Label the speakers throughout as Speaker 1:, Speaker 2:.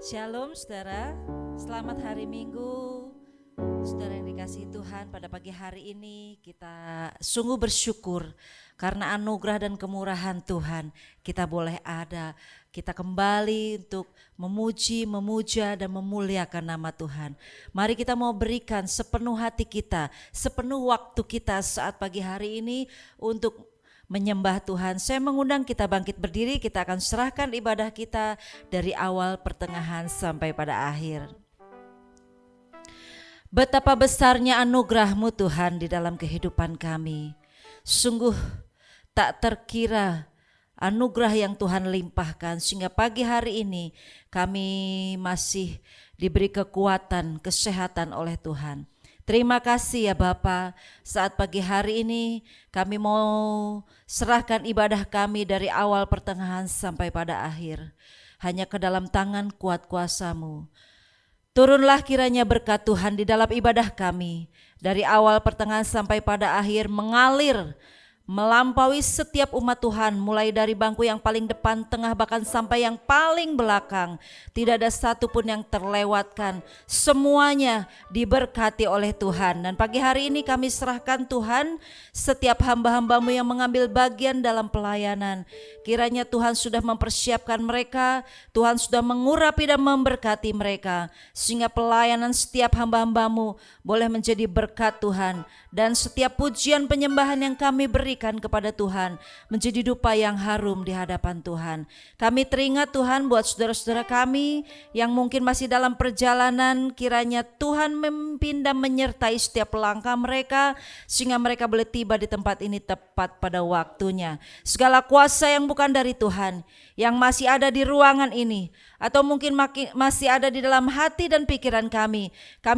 Speaker 1: Shalom saudara, selamat hari Minggu. Saudara yang dikasihi Tuhan, pada pagi hari ini kita sungguh bersyukur karena anugerah dan kemurahan Tuhan kita boleh ada. Kita kembali untuk memuji, memuja dan memuliakan nama Tuhan. Mari kita mau berikan sepenuh hati kita, sepenuh waktu kita saat pagi hari ini untuk menyembah Tuhan. Saya mengundang kita bangkit berdiri, kita akan serahkan ibadah kita dari awal, pertengahan sampai pada akhir. Betapa besarnya anugerah-Mu Tuhan di dalam kehidupan kami. Sungguh tak terkira anugerah yang Tuhan limpahkan sehingga pagi hari ini kami masih diberi kekuatan, kesehatan oleh Tuhan. Terima kasih ya Bapa, saat pagi hari ini kami mau serahkan ibadah kami dari awal, pertengahan sampai pada akhir. Hanya ke dalam tangan kuat kuasa-Mu. Turunlah kiranya berkat Tuhan di dalam ibadah kami. Dari awal, pertengahan sampai pada akhir mengalir, melampaui setiap umat Tuhan, mulai dari bangku yang paling depan, tengah, bahkan sampai yang paling belakang. Tidak ada satu pun yang terlewatkan, semuanya diberkati oleh Tuhan. Dan pagi hari ini kami serahkan Tuhan setiap hamba-hamba-Mu yang mengambil bagian dalam pelayanan. Kiranya Tuhan sudah mempersiapkan mereka, Tuhan sudah mengurapi dan memberkati mereka, sehingga pelayanan setiap hamba-hamba-Mu boleh menjadi berkat Tuhan. Dan setiap pujian penyembahan yang kami berikan kepada Tuhan menjadi dupa yang harum di hadapan Tuhan. Kami teringat Tuhan buat saudara-saudara kami yang mungkin masih dalam perjalanan, kiranya Tuhan memimpin dan menyertai setiap langkah mereka sehingga mereka boleh tiba di tempat ini tepat pada waktunya. Segala kuasa yang bukan dari Tuhan yang masih ada di ruangan ini atau mungkin masih ada di dalam hati dan pikiran kami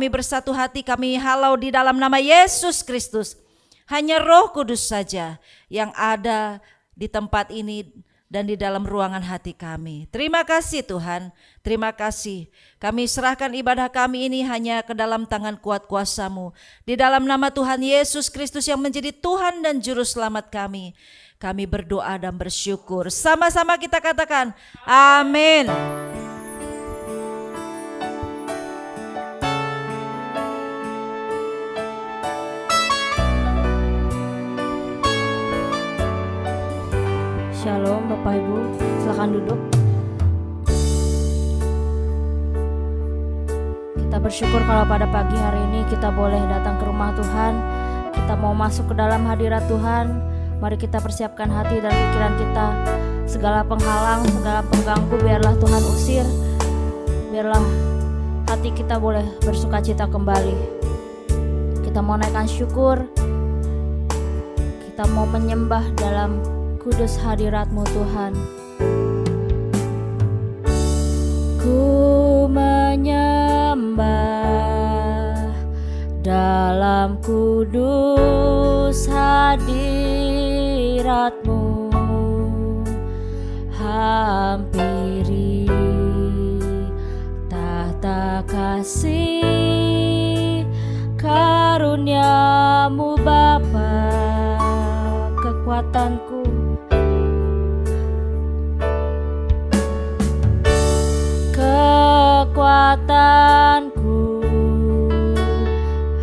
Speaker 1: bersatu hati, kami halau di dalam nama Yesus Kristus. Hanya Roh Kudus saja yang ada di tempat ini dan di dalam ruangan hati kami. Terima kasih Tuhan, terima kasih. Kami serahkan ibadah kami ini hanya ke dalam tangan kuat kuasa-Mu. Di dalam nama Tuhan Yesus Kristus yang menjadi Tuhan dan Juru Selamat kami. Kami berdoa dan bersyukur. Sama-sama kita katakan, amin.
Speaker 2: Shalom Bapak Ibu, silakan duduk. Kita bersyukur kalau pada pagi hari ini kita boleh datang ke rumah Tuhan. Kita mau masuk ke dalam hadirat Tuhan. Mari kita persiapkan hati dan pikiran kita. Segala penghalang, segala pengganggu biarlah Tuhan usir. Biarlah hati kita boleh bersukacita kembali. Kita mau naikkan syukur. Kita mau menyembah dalam kudus hadirat-Mu Tuhan. Ku menyembah dalam kudus hadirat-Mu, hampiri tahta kasih karunia-Mu Bapa, kekuatanku, kekuatanku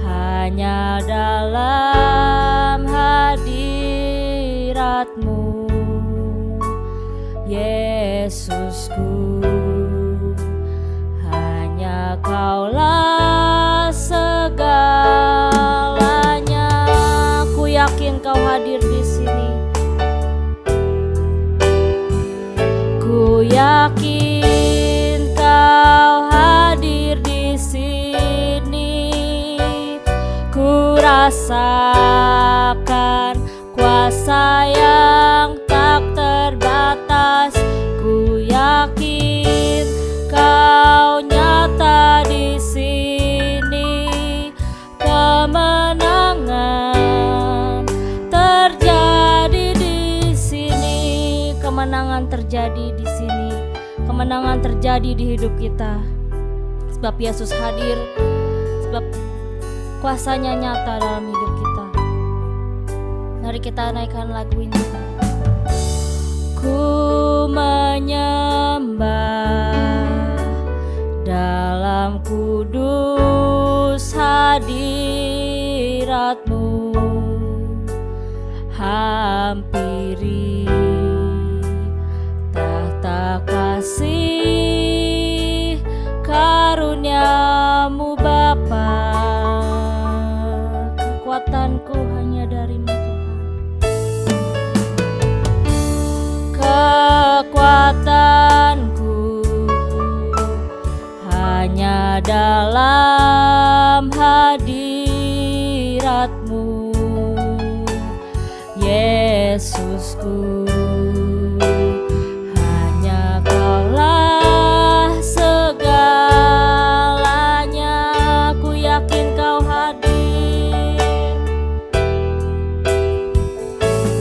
Speaker 2: hanya dalam hadirat-Mu, Yesusku. Hanya Kaulah segalanya. Ku yakin Kau hadir di sini. Ku yakin Kau hadir di sini. Ku rasakan kuasa yang tak terbatas. Ku yakin Kau nyata di sini. Kemenangan terjadi di sini. Kemenangan terjadi di sini. Kemenangan terjadi di hidup kita. Sebab Yesus hadir, sebab kuasanya nyata dalam hidup kita. Mari kita naikkan lagu ini. Ku menyembah dalam kudus hadirat-Mu, hampiri tahta kasih karunia-Mu Bapa. Kekuatanku hanya dari-Mu Tuhan, kekuatanku hanya dalam hadirat-Mu, Yesusku. Hanya Kaulah segalanya, ku yakin Kau hadir,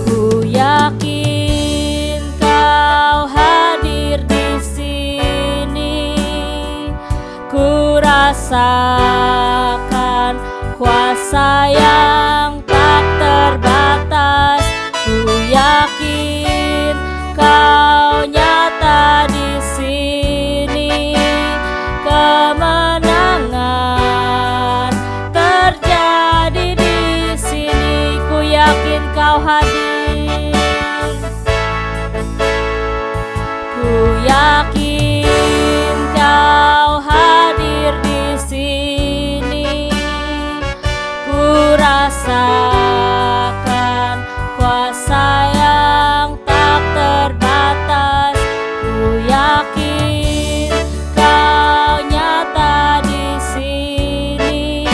Speaker 2: ku yakin Kau hadir di sini. Ku rasakan kuasa yang tak terbatas, ku yakin Kau nyata di sini. Kemenangan terjadi di sini, ku yakin Kau hadir, ku yakin Kau hadir di sini. Ku rasakan kuasa yang tak terbatas, ku yakin Kau nyata di sini.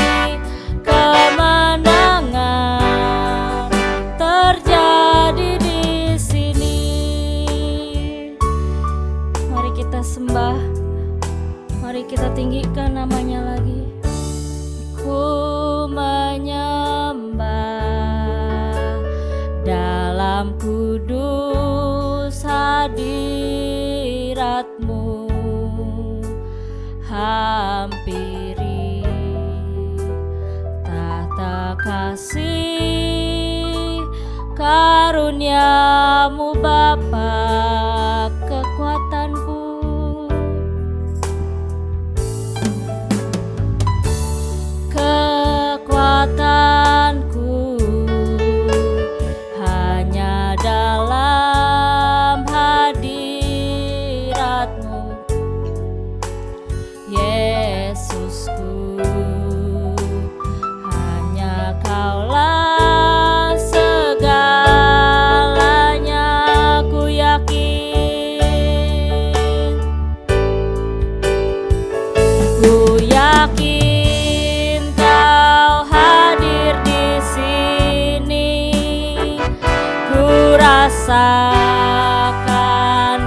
Speaker 2: Kemenangan terjadi di sini. Mari kita sembah, mari kita tinggikan namanya lagi. Ku menyembah dalam kudus hadirat-Mu, hampiri tahta kasih karunia-Mu Bapa. Kekuatanku, kekuatanku hanya dalam hadirat-Mu, Yesusku. Hanya Kaulah segalanya, ku yakin, ku yakin Kau hadir di sini. Ku rasakan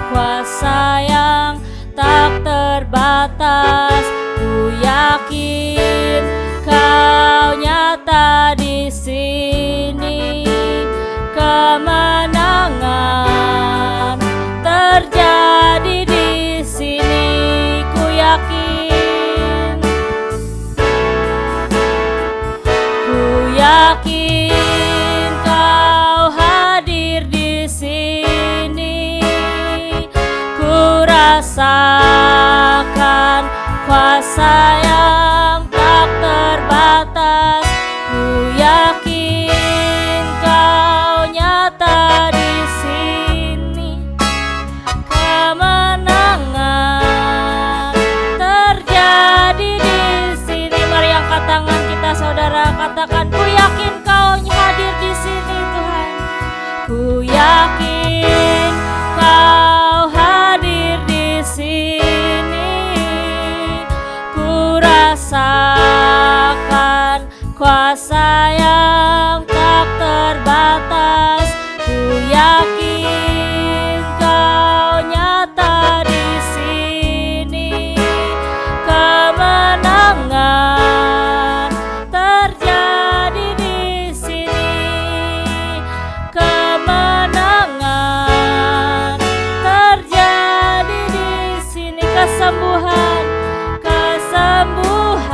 Speaker 2: kuasa yang tak terbatas, ku yakin Kau nyata di sini. Kemenangan terjadi di sini, ku yakin, ku yakin Kau hadir di sini. Ku rasakan kuasa yang tak terbatas, ku yakin Kau nyata di sini. Kemenangan terjadi di sini. Mari angkat tangan kita saudara, katakan, ku yakin Kau hadir di sini Tuhan. Ku yakin Kau hadir di sini. Ku rasakan kuasa yang tak terbatas, ku yakin Kau nyata di sini. Kemenangan terjadi di sini. Kemenangan terjadi di sini. Kesembuhan, kesembuhan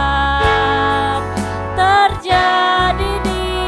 Speaker 2: terjadi di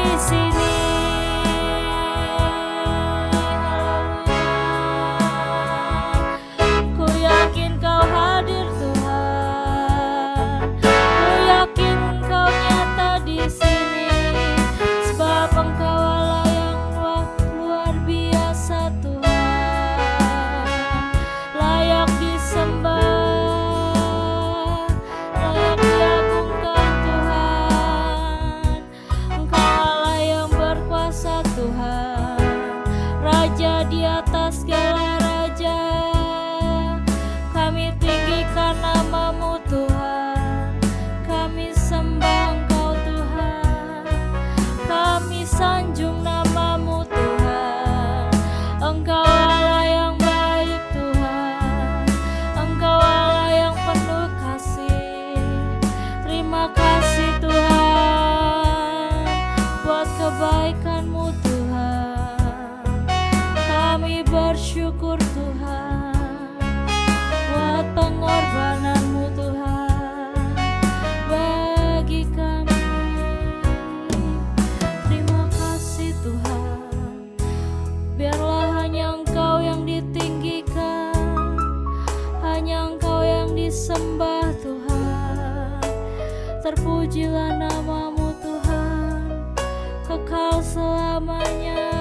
Speaker 2: disembah Tuhan, terpujilah nama-Mu Tuhan, kekal selamanya.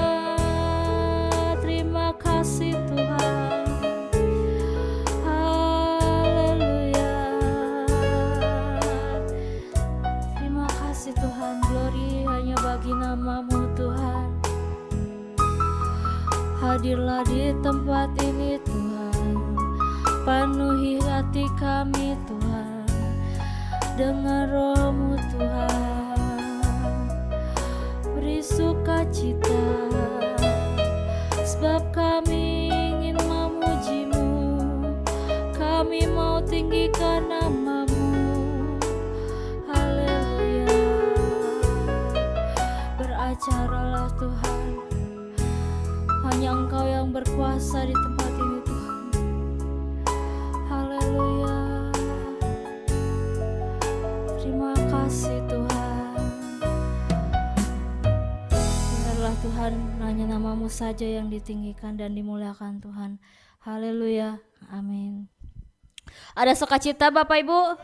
Speaker 2: Terima kasih Tuhan. Haleluya. Terima kasih Tuhan, glory hanya bagi nama-Mu Tuhan. Hadirlah di tempat ini Tuhan, penuhi hati kami Tuhan dengan Roh-Mu Tuhan. Beri sukacita, sebab kami ingin memuji-Mu. Kami mau tinggikan nama-Mu. Haleluya. Beracaralah Tuhan, hanya Engkau yang berkuasa di tempat ini Tuhan. Haleluya. Terima kasih Tuhan. Biarlah Tuhan, hanya nama-Mu saja yang ditinggikan dan dimuliakan Tuhan. Haleluya. Amin. Ada sukacita Bapak Ibu?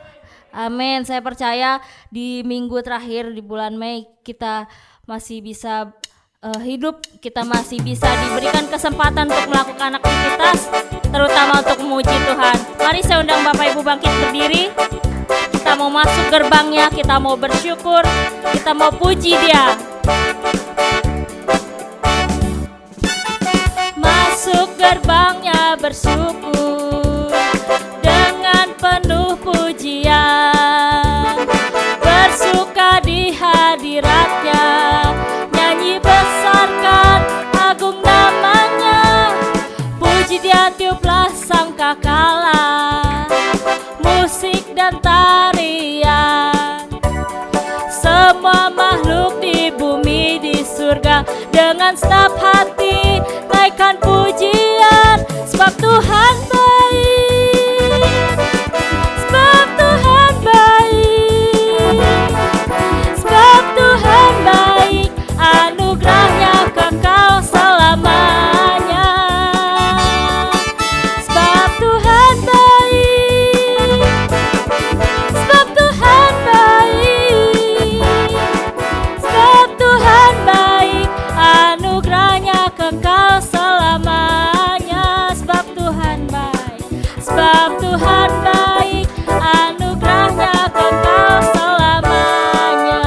Speaker 2: Amin. Saya percaya di minggu terakhir di bulan Mei kita masih bisa hidup, kita masih bisa diberikan kesempatan untuk melakukan aktivitas, terutama untuk memuji Tuhan. Mari saya undang Bapak Ibu bangkit berdiri. Kita mau masuk gerbangnya, kita mau bersyukur, kita mau puji Dia. Masuk gerbangnya bersyukur dengan penuh pujian, bersuka di hadiratnya, nyanyi besarkan agung namanya, puji Dia tiuplah sangkakala, musik dan tarian, semua makhluk di bumi di surga dengan segenap hati naikkan pujian, sebab Tuhan baik, sebab Tuhan baik, sebab Tuhan baik, anugerahnya kekal selamanya. Sebab Tuhan baik, sebab Tuhan baik, sebab Tuhan baik, anugerahnya kekal selamanya. Sebab Tuhan baik, sebab Tuhan baik, anugerahnya kekal selamanya.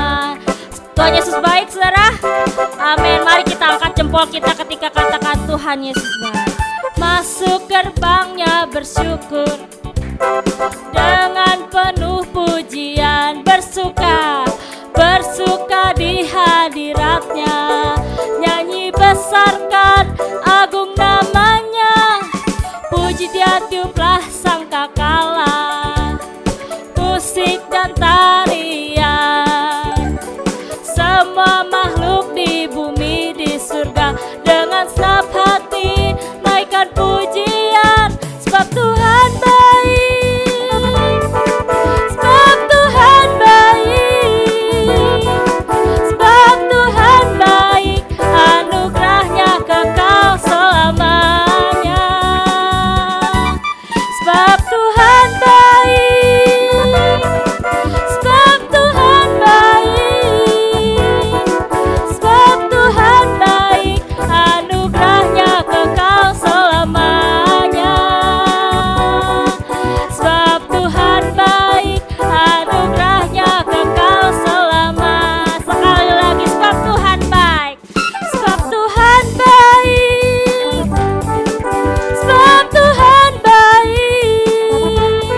Speaker 2: Tuhan Yesus baik, saudara. Amin. Mari kita angkat jempol kita ketika katakan Tuhan Yesus baik. Masuk gerbangnya bersyukur dengan penuh pujian, bersuka, bersuka di hadiratnya, nyanyi besarkan agung namanya, puji Dia tiuplah sangkakala, musik dan tarian, semua makhluk di bumi di surga dengan segenap hati naikkan pujian, sebab Tuhan baik, sebab Tuhan baik, sebab Tuhan baik, anugerahnya kekal selamanya. Sebab Tuhan baik, sebab Tuhan baik, sebab Tuhan baik, anugerahnya kekal selamanya. Sebab Tuhan baik, anugerahnya kekal selamanya. Sekali lagi, sebab Tuhan baik, sebab Tuhan baik, sebab Tuhan baik,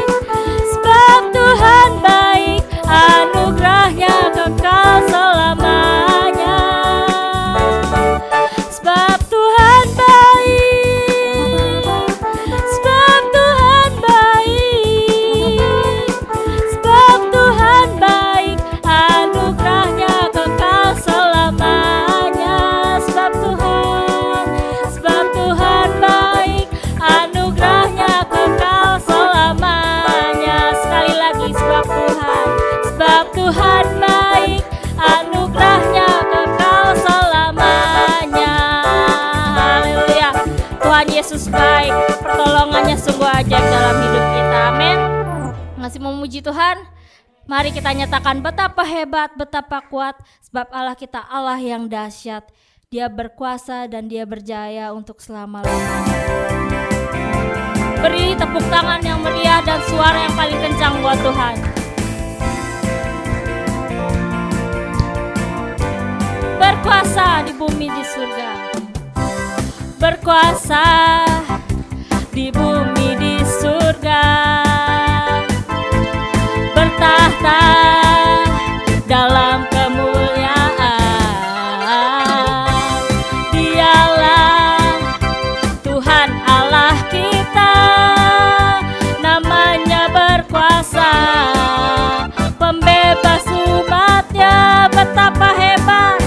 Speaker 2: sebab Tuhan baik, anugerahnya kekal selamanya. Sebab Tuhan baik, sebab Tuhan baik, sebab Tuhan baik, anugerahnya kekal selamanya. Sebab Tuhan baik, anugerahnya kekal selamanya. Sekali lagi, sebab Tuhan baik, anugerahnya kekal selamanya. Haleluya. Tuhan Yesus baik, pertolongannya sungguh ajaib dalam hidup kita. Amin. Masih memuji Tuhan? Mari kita nyatakan betapa hebat, betapa kuat, sebab Allah kita Allah yang dahsyat. Dia berkuasa dan dia berjaya untuk selama-lamanya. Beri tepuk tangan yang meriah dan suara yang paling kencang buat Tuhan. Berkuasa di bumi di surga. Berkuasa di bumi di surga. Bertahta dalam kemuliaan. Dialah Tuhan Allah kita, namanya berkuasa, pembebas umatnya. Betapa hebat,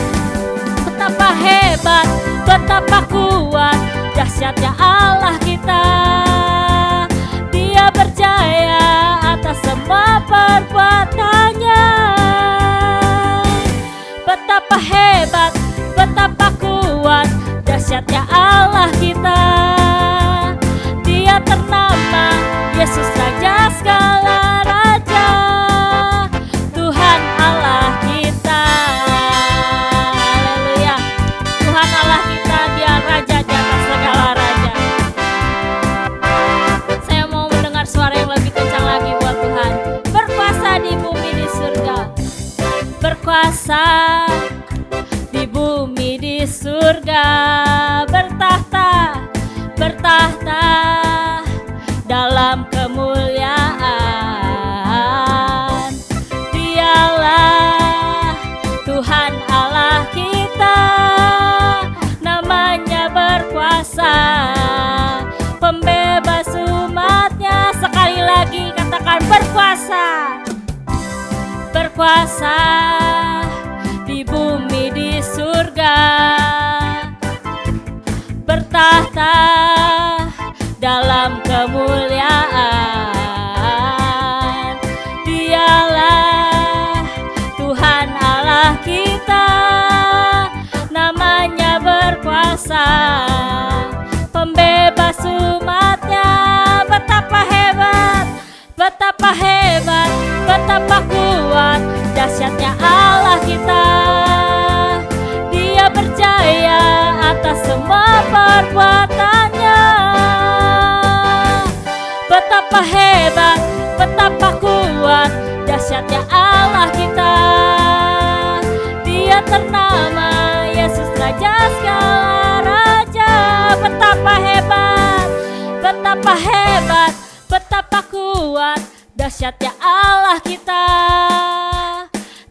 Speaker 2: betapa hebat, betapa kuat, dahsyatnya Allah kita. Dia berjaya atas semua perbuatannya. Betapa hebat, betapa kuat, dahsyatnya Allah kita. Dia ternama Yesus Raja segala raja, Tuhan Allah kita. Haleluya. Tuhan Allah kita, dia raja di atas segala raja. Saya mau mendengar suara yang lebih kencang lagi buat Tuhan. Berkuasa di bumi di surga. Berkuasa di bumi di surga. Bertahta, bertahta dalam kemuliaan. Dialah Tuhan Allah kita, namanya berkuasa, pembebas umatnya. Sekali lagi katakan berkuasa. Berkuasa di bumi di surga. Bertahta dalam kemuliaan. Dialah Tuhan Allah kita, namanya berkuasa, pembebas umatnya. Betapa hebat, betapa hebat, betapa kuat, dahsyatnya Allah kita. Dia berjaya atas semua perbuatannya. Betapa hebat, betapa kuat, dahsyatnya Allah kita. Dia ternama Yesus Raja segala raja. Betapa hebat, betapa hebat, betapa kuat, dahsyatnya Allah kita.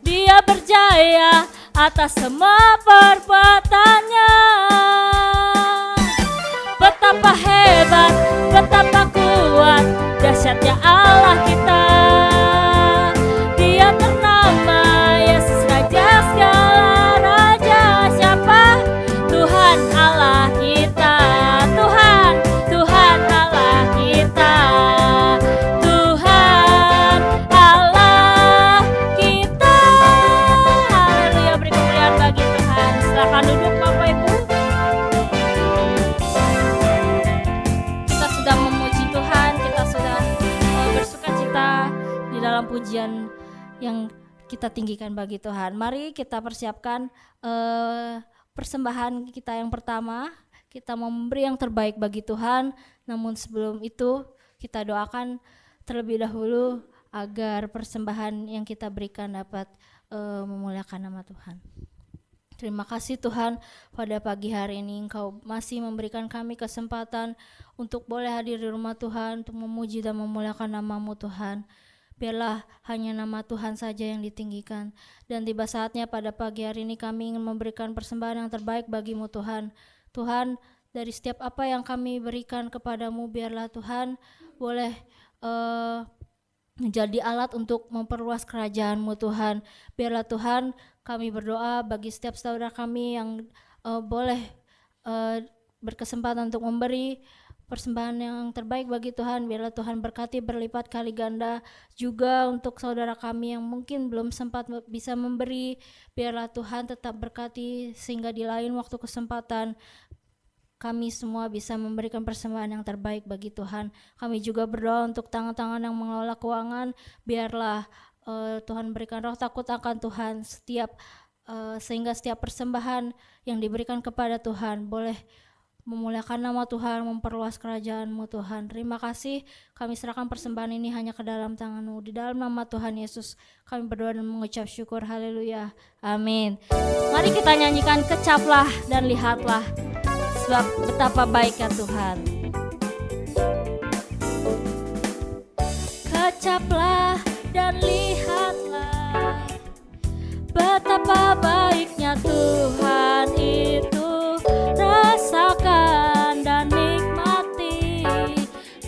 Speaker 2: Dia berjaya atas semua perbuatannya. Betapa hebat, betapa kuat, dahsyatnya Allah kita. Dia ternama Yesus Raja segala raja. Siapa? Tuhan Allah kita. Tuhan, Tuhan Allah kita. Tuhan Allah kita. Haleluya, beri kemuliaan bagi Tuhan. Silakan duduk Bapak Ibu. Kita sudah memuji Tuhan, kita sudah bersukacita di dalam pujian yang kita tinggikan bagi Tuhan. Mari kita persiapkan persembahan kita yang pertama. Kita mau memberi yang terbaik bagi Tuhan. Namun sebelum itu kita doakan terlebih dahulu agar persembahan yang kita berikan dapat memuliakan nama Tuhan. Terima kasih Tuhan, pada pagi hari ini Engkau masih memberikan kami kesempatan untuk boleh hadir di rumah Tuhan, untuk memuji dan memuliakan nama-Mu Tuhan. Biarlah hanya nama Tuhan saja yang ditinggikan. Dan tiba saatnya pada pagi hari ini kami ingin memberikan persembahan yang terbaik bagi-Mu Tuhan. Tuhan, dari setiap apa yang kami berikan kepadamu, biarlah Tuhan boleh menjadi alat untuk memperluas kerajaan-Mu Tuhan. Biarlah Tuhan kami berdoa bagi setiap saudara kami yang boleh berkesempatan untuk memberi persembahan yang terbaik bagi Tuhan. Biarlah Tuhan berkati berlipat kali ganda juga untuk saudara kami yang mungkin belum sempat bisa memberi. Biarlah Tuhan tetap berkati sehingga di lain waktu kesempatan kami semua bisa memberikan persembahan yang terbaik bagi Tuhan. Kami juga berdoa untuk tangan-tangan yang mengelola keuangan, biarlah Tuhan berikan roh takut akan Tuhan sehingga setiap persembahan yang diberikan kepada Tuhan boleh memuliakan nama Tuhan, memperluas kerajaan-Mu Tuhan. Terima kasih, kami serahkan persembahan ini hanya ke dalam tangan-Mu. Di dalam nama Tuhan Yesus kami berdoa dan mengucap syukur. Haleluya, amin. Mari kita nyanyikan kecaplah dan lihatlah, sebab betapa baiknya Tuhan. Kecaplah dan lihatlah, betapa baiknya Tuhan itu. Rasakan dan nikmati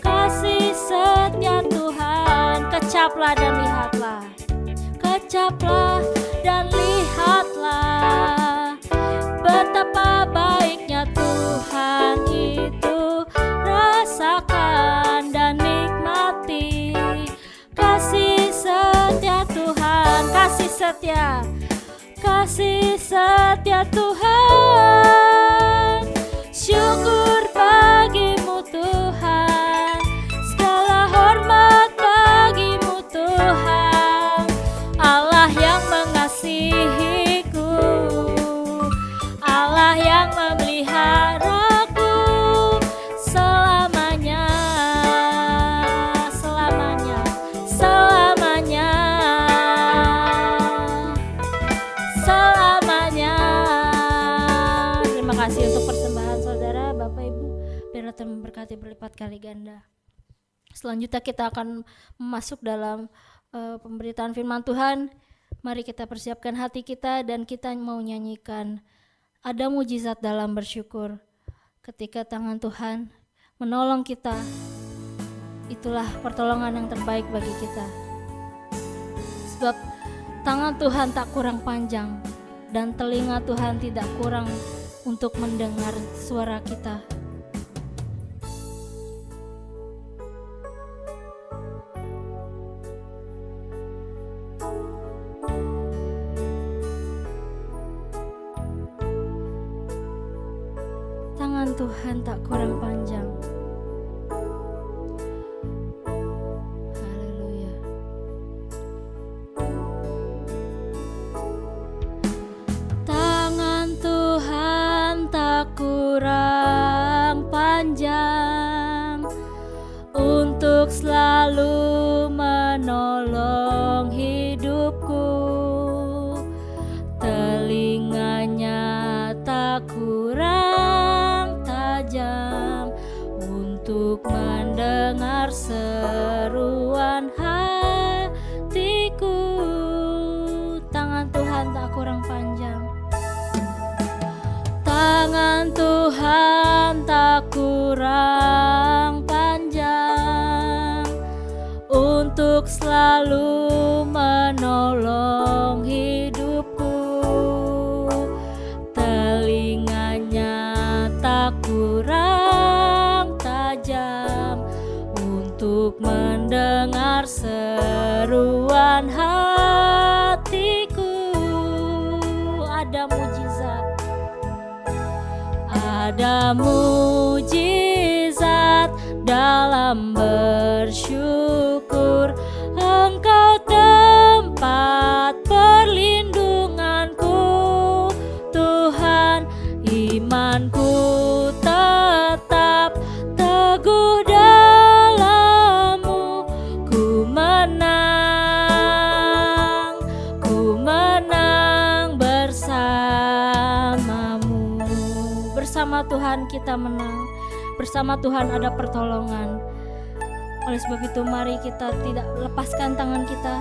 Speaker 2: kasih setia Tuhan. Kecaplah dan lihatlah, kecaplah dan lihatlah, betapa baiknya Tuhan itu. Rasakan dan nikmati kasih setia Tuhan. Kasih setia, kasih setia Tuhan. Syukur bagimu Tuhan, segala hormat bagimu Tuhan. Allah yang mengasihiku, Allah yang memeliharaku selamanya, selamanya, selamanya, selamanya. Terima kasih untuk persembahan saudara, Bapak Ibu. Biarlah Tuhan memberkati berlipat kali ganda. Selanjutnya kita akan masuk dalam pemberitaan firman Tuhan. Mari kita persiapkan hati kita dan kita mau nyanyikan Ada Mujizat Dalam Bersyukur. Ketika tangan Tuhan menolong kita, itulah pertolongan yang terbaik bagi kita. Sebab tangan Tuhan tak kurang panjang dan telinga Tuhan tidak kurang untuk mendengar suara kita. Tangan Tuhan tak kurang panjang. Haleluya. Tangan Tuhan tak kurang panjang untuk selalu menolong hidupku. Telinganya tak kurang tajam untuk mendengar seruan hatiku. Tangan Tuhan tak kurang panjang. Tangan Tuhan tak kurang panjang untuk selalu menolong hidupku. Telinganya tak kurang tajam untuk mendengar seruan hatiku. Ada mujizat, ada mujizat dalam bersyukur. Engkau tempat perlindunganku, Tuhan. Imanku tetap teguh dalam-Mu. Ku menang bersama-Mu. Bersama Tuhan kita menang, bersama Tuhan ada pertolongan. Oleh sebab itu mari kita tidak lepaskan tangan kita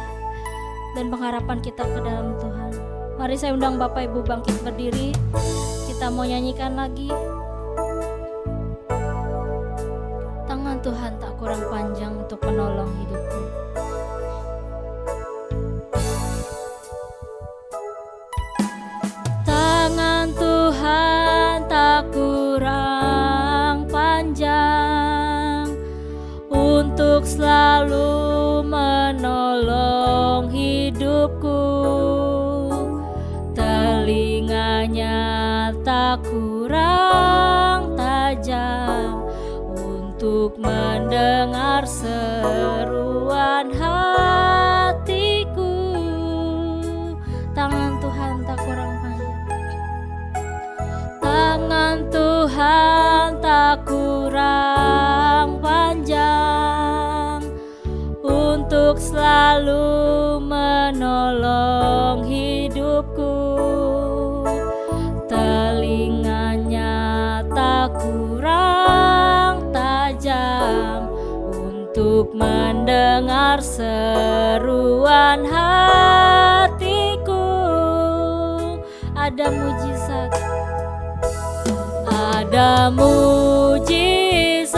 Speaker 2: dan pengharapan kita ke dalam Tuhan. Mari saya undang Bapak Ibu bangkit berdiri. Kita mau nyanyikan lagi. Tangan Tuhan tak kurang panjang untuk menolong hidupku. Tangan Tuhan tak kurang panjang untuk selalu menolong hidupku. Telinganya tak kurang tajam mendengar seruan hatiku. Tangan Tuhan tak kurang panjang, tangan Tuhan tak kurang panjang untuk selalu menolong hidupku. Telinganya tak kurang tajam untuk mendengar seruan hatiku. Ada mujizat, ada mujizat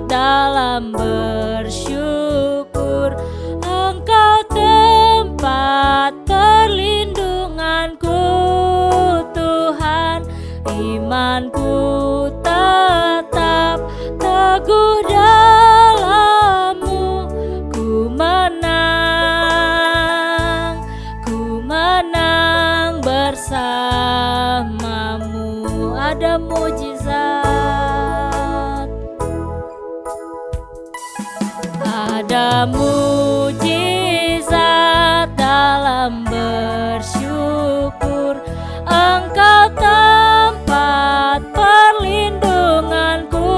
Speaker 2: dalam bersyukur. Engkau tempat perlindunganku Tuhan, imanku tetap teguh dalam-Mu. Ku menang bersama-Mu. Ada mujizat, ada mujizat dalam bersyukur. Engkau tempat perlindunganku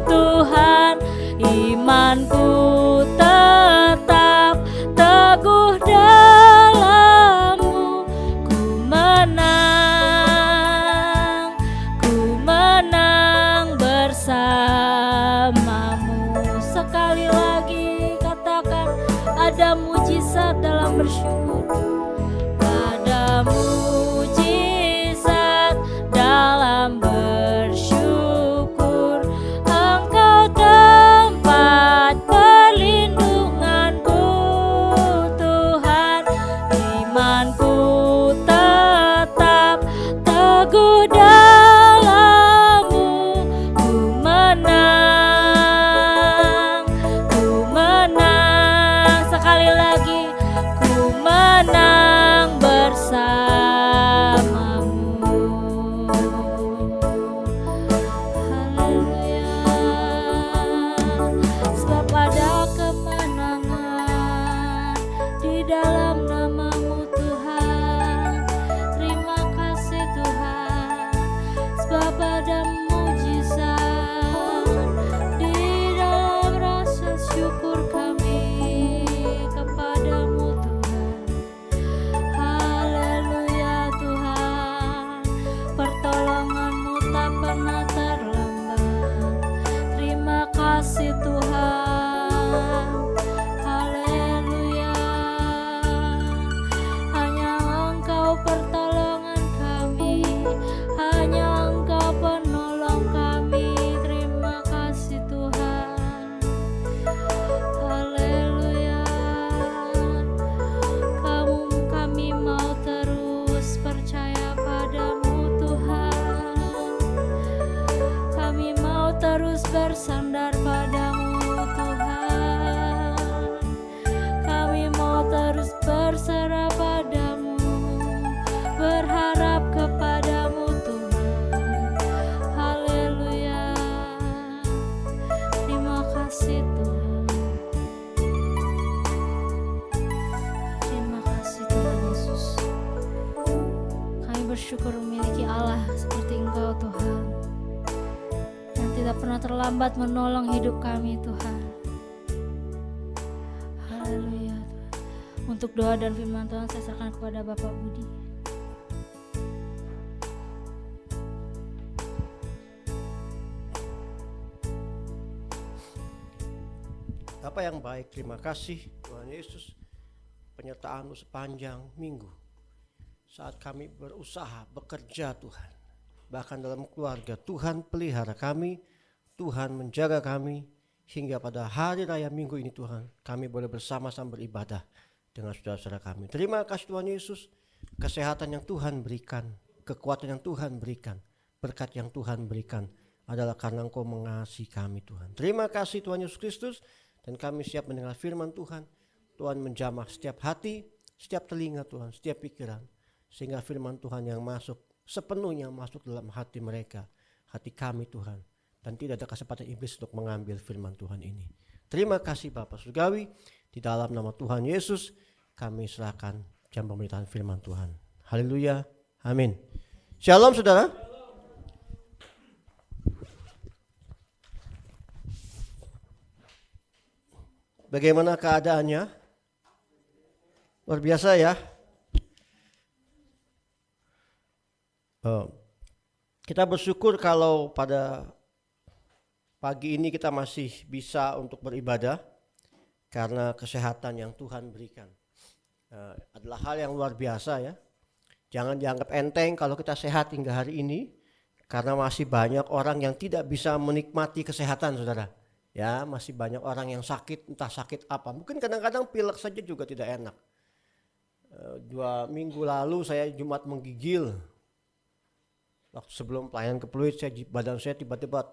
Speaker 2: Tuhan, imanku tetap teguh dalam-Mu. Ku menang bersama-Mu. Sekali lagi katakan, ada mujizat dalam bersyukur. Ada mujizat dalam bersyukur. Engkau tempat perlindunganku Tuhan, imanku tetap teguh dalam-Mu. Ku menang, sekali lagi, ku menang bersama-Mu. Haleluya. Sebab ada kemenangan di dalam nama-Mu Tuhan. Terima kasih Tuhan, sebab ada mujizat di dalam rasa syukur kami kepada-Mu Tuhan. Haleluya Tuhan, pertolongan-Mu tak pernah terlambat. Terima kasih Tuhan. Haleluya. Hanya Engkau pertolongan kami, hanya Engkau penolong kami. Terima kasih Tuhan. Haleluya. Kami mau terus percaya padamu Tuhan. Kami mau terus bersandar padamu Tuhan. Kami mau terus berserah padamu, berharap kepadamu Tuhan. Haleluya. Terima kasih Tuhan. Terima kasih Tuhan Yesus. Kami bersyukur memiliki Allah seperti Engkau Tuhan, yang tidak pernah terlambat menolong hidup kami Tuhan. Haleluya Tuhan. Untuk doa dan firman Tuhan saya serahkan kepada Bapak Budi.
Speaker 3: Bapa yang baik, terima kasih Tuhan Yesus, penyertaan-Mu sepanjang minggu. Saat kami berusaha, bekerja Tuhan, bahkan dalam keluarga, Tuhan pelihara kami, Tuhan menjaga kami, hingga pada hari raya minggu ini Tuhan, kami boleh bersama-sama beribadah dengan saudara-saudara kami. Terima kasih Tuhan Yesus, kesehatan yang Tuhan berikan, kekuatan yang Tuhan berikan, berkat yang Tuhan berikan adalah karena Engkau mengasihi kami Tuhan. Terima kasih Tuhan Yesus Kristus, dan kami siap mendengar firman Tuhan. Tuhan menjamah setiap hati, setiap telinga Tuhan, setiap pikiran, sehingga firman Tuhan yang masuk sepenuhnya masuk dalam hati mereka, hati kami Tuhan. dan tidak ada kesempatan iblis untuk mengambil firman Tuhan ini. Terima kasih Bapak Surgawi, di dalam nama Tuhan Yesus kami serahkan jam pemberitaan firman Tuhan. Haleluya, amin. Shalom saudara. Bagaimana keadaannya? Luar biasa ya. Kita bersyukur kalau pada pagi ini kita masih bisa untuk beribadah karena kesehatan yang Tuhan berikan. Adalah hal yang luar biasa ya. Jangan dianggap enteng kalau kita sehat hingga hari ini, karena masih banyak orang yang tidak bisa menikmati kesehatan saudara. Ya, masih banyak orang yang sakit, entah sakit apa. Mungkin kadang-kadang pilek saja juga tidak enak. 2 minggu lalu saya Jumat menggigil. Waktu sebelum pelayanan ke Pluit, badan saya tiba-tiba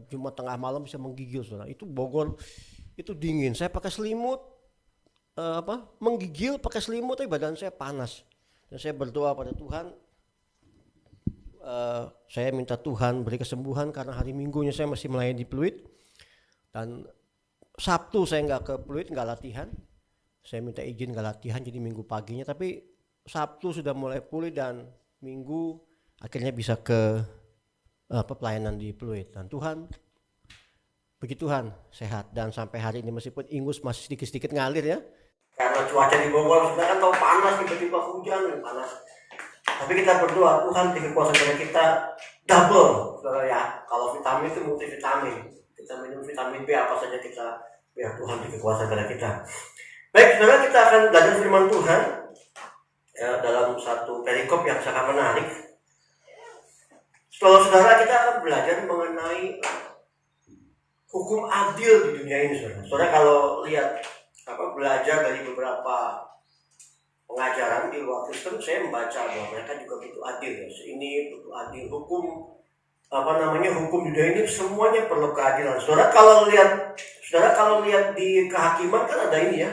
Speaker 3: Jumat tengah malam bisa menggigil saudara. Itu Bogor, itu dingin. Saya pakai selimut, menggigil pakai selimut, tapi badan saya panas. Dan saya berdoa pada Tuhan, saya minta Tuhan beri kesembuhan karena hari Minggunya saya masih melayani di Pluit. Dan Sabtu saya nggak ke Pluit, nggak latihan. Saya minta izin nggak latihan, jadi Minggu paginya. Tapi Sabtu sudah mulai pulih dan Minggu akhirnya bisa ke pelayanan di Pluit. Dan Tuhan, puji Tuhan sehat. Dan sampai hari ini meskipun ingus masih sedikit-sedikit ngalir ya. Karena cuaca di Bogor sudah kan tahu panas, tiba-tiba hujan panas. Tapi kita berdoa Tuhan beri kekuasaan kepada kita double, saudara ya. Kalau vitamin itu multivitamin. Kita minum vitamin B apa saja kita, biar Tuhan beri kekuasaan kepada kita. Baik, saudara, kita akan belajar firman Tuhan ya, dalam satu perikop yang sangat menarik. Setelah saudara kita akan belajar mengenai hukum adil di dunia ini, saudara. Saudara kalau lihat belajar dari beberapa pengajaran di luar Kristen, saya membaca bahwa mereka juga butuh adil ya. Ini butuh adil, hukum hukum di dunia ini semuanya perlu keadilan. Saudara kalau lihat di kehakiman kan ada ini ya.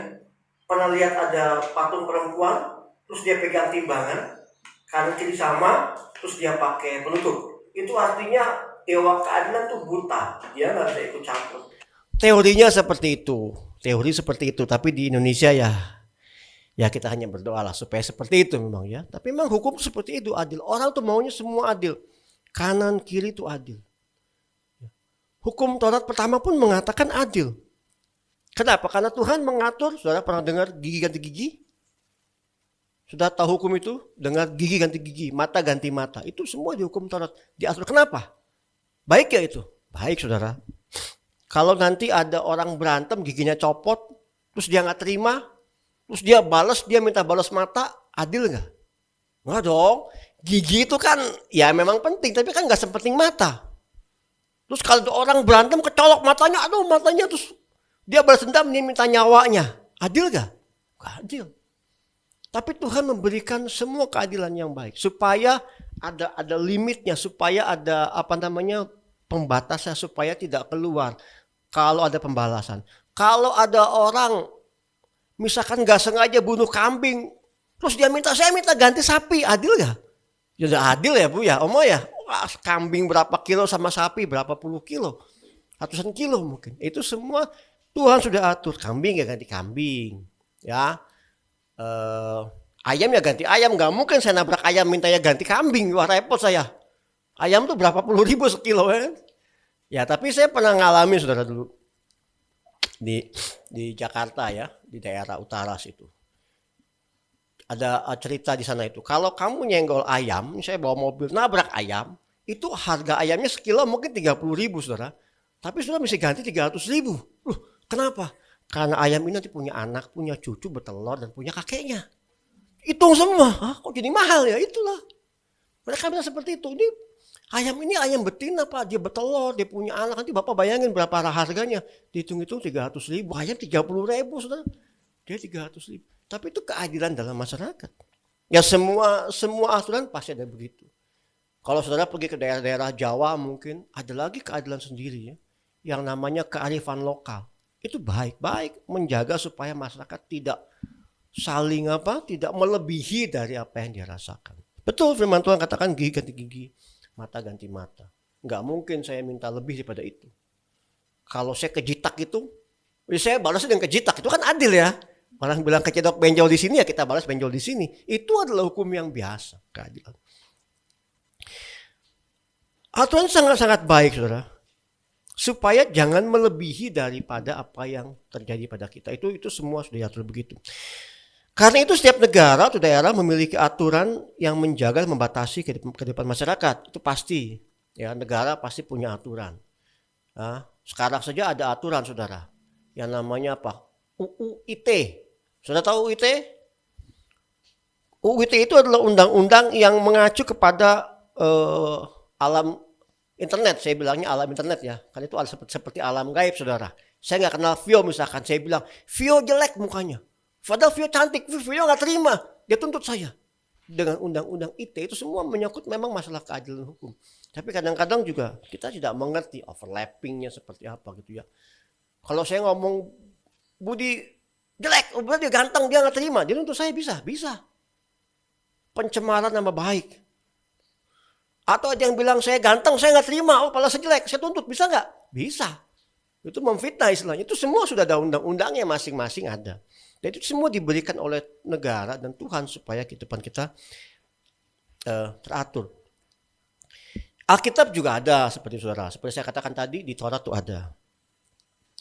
Speaker 3: Pernah lihat ada patung perempuan, terus dia pegang timbangan, kanan kiri sama, terus dia pakai penutup. Itu artinya dewa keadilan tuh buta, dia nggak bisa ikut campur. Teorinya seperti itu. Teori seperti itu, tapi di Indonesia ya kita hanya berdoa lah supaya seperti itu memang ya. Tapi memang hukum seperti itu, adil. Orang tuh maunya semua adil. Kanan kiri itu adil. Hukum Taurat pertama pun mengatakan adil. Kenapa? Karena Tuhan mengatur, saudara pernah dengar gigi ganti gigi? Sudah tahu hukum itu? Dengar gigi ganti gigi, mata ganti mata. Itu semua di hukum Taurat diatur. Kenapa? Baik ya itu? Baik saudara. Kalau nanti ada orang berantem giginya copot, terus dia nggak terima, terus dia minta balas mata, adil nggak? Nggak dong. Gigi itu kan ya memang penting, tapi kan nggak sepenting mata. Terus kalau orang berantem kecolok matanya, matanya terus dia balas dendam, dia minta nyawanya, adil nggak? Nggak adil. Tapi Tuhan memberikan semua keadilan yang baik supaya ada limitnya, supaya ada pembatasnya, supaya tidak keluar. Kalau ada pembalasan, kalau ada orang misalkan nggak sengaja bunuh kambing, terus saya minta ganti sapi, adil nggak? Ya udah adil ya Bu ya, Om ya. Wah, kambing berapa kilo sama sapi berapa puluh kilo, ratusan kilo mungkin. Itu semua Tuhan sudah atur. Kambing ya ganti kambing, ya. Ayam ya ganti ayam, nggak mungkin saya nabrak ayam mintanya ganti kambing, wah repot saya. Ayam tuh berapa puluh ribu sekilo ya. Ya tapi saya pernah ngalamin saudara dulu di Jakarta ya, di daerah utara situ. Ada cerita di sana itu. Kalau kamu nyenggol ayam, saya bawa mobil nabrak ayam, itu harga ayamnya sekilo mungkin 30.000 saudara. Tapi saudara mesti ganti 300.000. Kenapa? Karena ayam ini nanti punya anak, punya cucu, bertelur dan punya kakeknya. Hitung semua. Kok jadi mahal ya? Itulah. Mereka bilang seperti itu. Ini ayam betina Pak, dia bertelur, dia punya anak, nanti Bapak bayangin berapa harganya. Dihitung-hitung 300.000, ayam 30.000 saudara. Dia 300.000. Tapi itu keadilan dalam masyarakat. Ya semua aturan pasti ada begitu. Kalau saudara pergi ke daerah-daerah Jawa mungkin ada lagi keadilan sendiri ya. Yang namanya kearifan lokal. Itu baik-baik menjaga supaya masyarakat tidak saling tidak melebihi dari apa yang dia rasakan. Betul firman Tuhan katakan gigi ganti gigi, mata ganti mata. Nggak mungkin saya minta lebih daripada itu. Kalau saya kejitak itu, ya saya balas dengan kejitak. Itu kan adil ya. Orang bilang kecedok benjol di sini, ya kita balas benjol di sini. Itu adalah hukum yang biasa, keadilan. Aturan sangat-sangat baik, saudara. Supaya jangan melebihi daripada apa yang terjadi pada kita. Itu semua sudah diatur begitu. Karena itu setiap negara atau daerah memiliki aturan yang menjaga dan membatasi kehidupan masyarakat. Itu pasti. Ya, negara pasti punya aturan. Nah, sekarang saja ada aturan, saudara. Yang namanya apa? UU ITE. Sudah tahu UU ITE? UU ITE itu adalah undang-undang yang mengacu kepada alam internet. Saya bilangnya alam internet ya. Kan itu seperti alam gaib, saudara. Saya nggak kenal Vio misalkan. Saya bilang, Vio jelek mukanya. Padahal Vio cantik. Vio nggak terima. Dia tuntut saya. Dengan undang-undang ITE itu semua menyangkut memang masalah keadilan hukum. Tapi kadang-kadang juga kita tidak mengerti overlappingnya seperti apa gitu ya. Kalau saya ngomong Budi jelek, dia ganteng, dia nggak terima. Dia nuntut saya bisa. Pencemaran nama baik. Atau ada yang bilang saya ganteng, saya nggak terima, padahal saya jelek, saya tuntut, bisa nggak? Bisa. Itu memfitnah istilahnya. Itu semua sudah ada undang-undangnya masing-masing ada. Dan itu semua diberikan oleh negara dan Tuhan supaya kehidupan kita teratur. Alkitab juga ada seperti saudara. Seperti saya katakan tadi, di Taurat itu ada.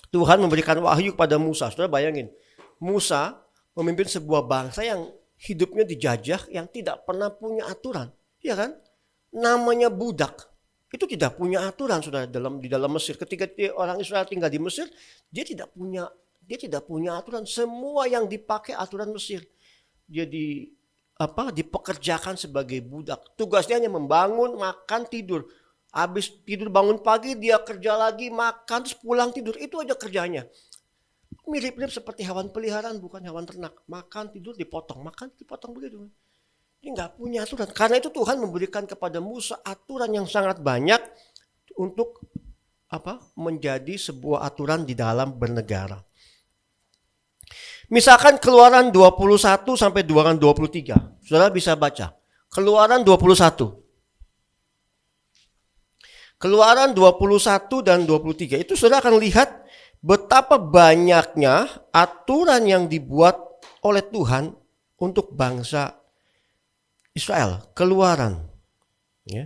Speaker 3: Tuhan memberikan wahyu kepada Musa. Saudara bayangin, Musa memimpin sebuah bangsa yang hidupnya dijajah, yang tidak pernah punya aturan. Iya kan? Namanya budak. Itu tidak punya aturan, saudara, di dalam Mesir. Ketika orang Israel tinggal di Mesir, dia tidak punya aturan. Semua yang dipakai aturan Mesir. Dia dipekerjakan sebagai budak. Tugasnya hanya membangun, makan, tidur. Habis tidur bangun pagi, dia kerja lagi, makan, terus pulang tidur. Itu aja kerjanya. Mirip-mirip seperti hewan peliharaan, bukan hewan ternak. Makan, tidur, dipotong. Makan, dipotong begitu. Ini nggak punya aturan. Karena itu Tuhan memberikan kepada Musa aturan yang sangat banyak untuk menjadi sebuah aturan di dalam bernegara. Misalkan Keluaran 21 sampai Keluaran 23. Saudara bisa baca. Keluaran 21. Keluaran 21 dan 23. Itu saudara akan lihat betapa banyaknya aturan yang dibuat oleh Tuhan untuk bangsa Israel. Keluaran ya,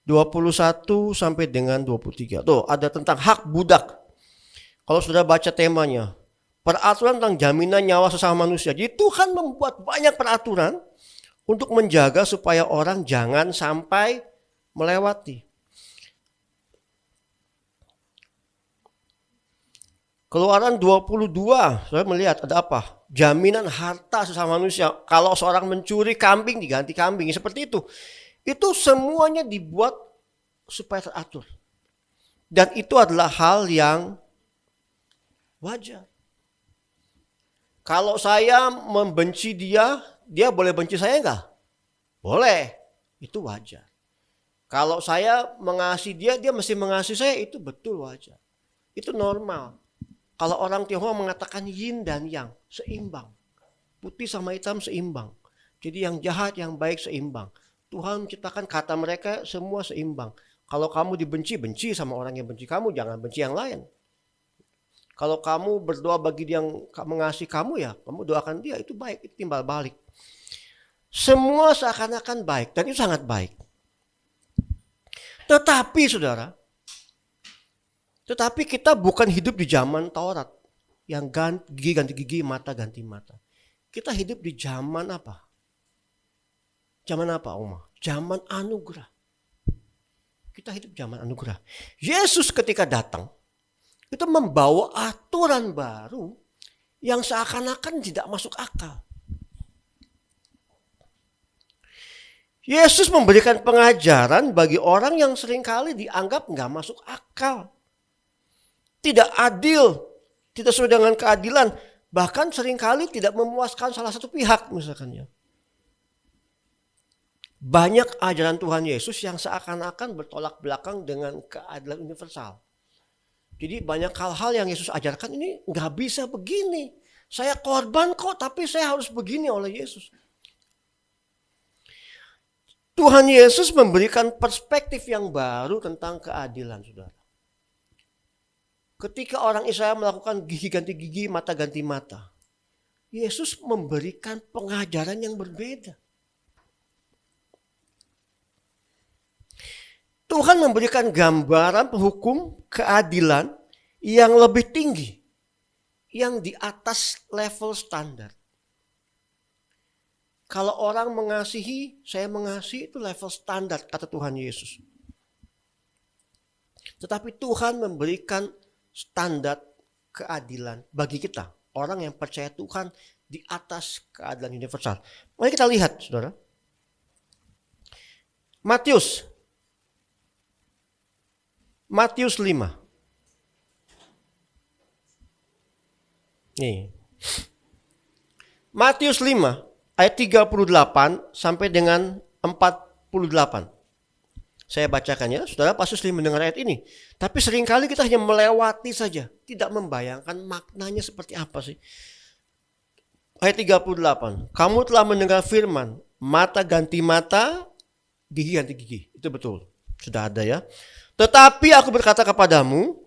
Speaker 3: 21 sampai dengan 23. Tuh ada tentang hak budak. Kalau sudah baca temanya, peraturan tentang jaminan nyawa sesama manusia. Jadi Tuhan membuat banyak peraturan untuk menjaga supaya orang jangan sampai melewati. Keluaran 22, saya melihat ada apa? Jaminan harta sesama manusia. Kalau seorang mencuri kambing, diganti kambing. Seperti itu. Itu semuanya dibuat supaya teratur. Dan itu adalah hal yang wajar. Kalau saya membenci dia boleh benci saya enggak? Boleh. Itu wajar. Kalau saya mengasihi dia mesti mengasihi saya, itu betul wajar. Itu normal. Kalau orang Tionghoa mengatakan yin dan yang, seimbang. Putih sama hitam seimbang. Jadi yang jahat, yang baik seimbang. Tuhan menciptakan kata mereka semua seimbang. Kalau kamu dibenci, benci sama orang yang benci kamu, jangan benci yang lain. Kalau kamu berdoa bagi dia yang mengasihi kamu, ya kamu doakan dia, itu baik, itu timbal balik. Semua seakan-akan baik, dan itu sangat baik. Tetapi saudara, kita bukan hidup di zaman Taurat yang gigi ganti gigi, mata ganti mata. Kita hidup di zaman apa? Zaman apa, Oma? Zaman anugerah. Kita hidup zaman anugerah. Yesus ketika datang itu membawa aturan baru yang seakan-akan tidak masuk akal. Yesus memberikan pengajaran bagi orang yang seringkali dianggap nggak masuk akal. Tidak adil, tidak sesuai dengan keadilan, bahkan seringkali tidak memuaskan salah satu pihak misalkan ya. Banyak ajaran Tuhan Yesus yang seakan-akan bertolak belakang dengan keadilan universal. Jadi banyak hal-hal yang Yesus ajarkan ini nggak bisa begini. Saya korban kok, tapi saya harus begini oleh Yesus. Tuhan Yesus memberikan perspektif yang baru tentang keadilan, saudara. Ketika orang Israel melakukan gigi ganti gigi, mata ganti mata, Yesus memberikan pengajaran yang berbeda. Tuhan memberikan gambaran hukum keadilan yang lebih tinggi, yang di atas level standar. Kalau orang mengasihi, saya mengasihi, itu level standar, kata Tuhan Yesus. Tetapi Tuhan memberikan standar keadilan bagi kita, orang yang percaya Tuhan, di atas keadilan universal. Mari kita lihat, saudara. Matius 5. Nih. Matius 5 ayat 38 sampai dengan 48. Saya bacakan ya, saudara pasti sering mendengar ayat ini. Tapi seringkali kita hanya melewati saja, tidak membayangkan maknanya seperti apa sih. Ayat 38, kamu telah mendengar firman, mata ganti mata, gigi ganti gigi. Itu betul, sudah ada ya. Tetapi aku berkata kepadamu,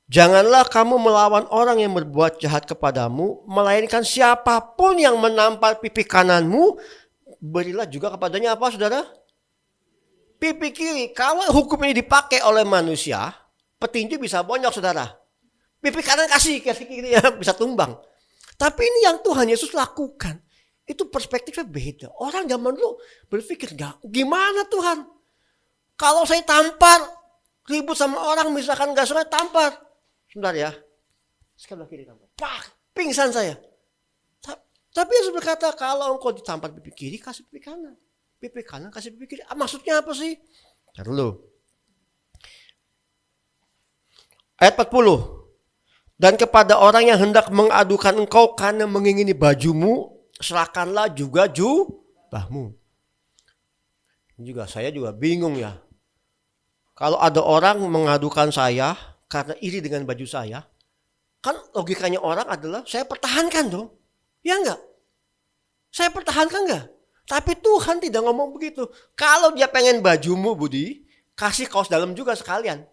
Speaker 3: janganlah kamu melawan orang yang berbuat jahat kepadamu, melainkan siapapun yang menampar pipi kananmu, berilah juga kepadanya apa, saudara? Pipi kiri. Kalau hukum ini dipakai oleh manusia, petinju bisa bonyok, saudara. Pipi kanan kasih kiri ya, bisa tumbang. Tapi ini yang Tuhan Yesus lakukan. Itu perspektifnya beda. Orang zaman dulu berpikir, gimana Tuhan? Kalau saya tampar, ribut sama orang, misalkan gak suka tampar. Sebentar ya. Sebelah kiri tampar. Pak, pingsan saya. Tapi Yesus berkata, kalau engkau ditampar pipi kiri, kasih pipi kanan. Pipi kanan kasih pipi kiri. Maksudnya apa sih? Ntar dulu. Ayat 40. Dan kepada orang yang hendak mengadukan engkau karena mengingini bajumu, serahkanlah juga jubahmu. Saya juga bingung ya. Kalau ada orang mengadukan saya karena iri dengan baju saya, kan logikanya orang adalah saya pertahankan dong. Ya enggak? Saya pertahankan enggak? Tapi Tuhan tidak ngomong begitu. Kalau dia pengen bajumu, Budi, kasih kaos dalam juga sekalian.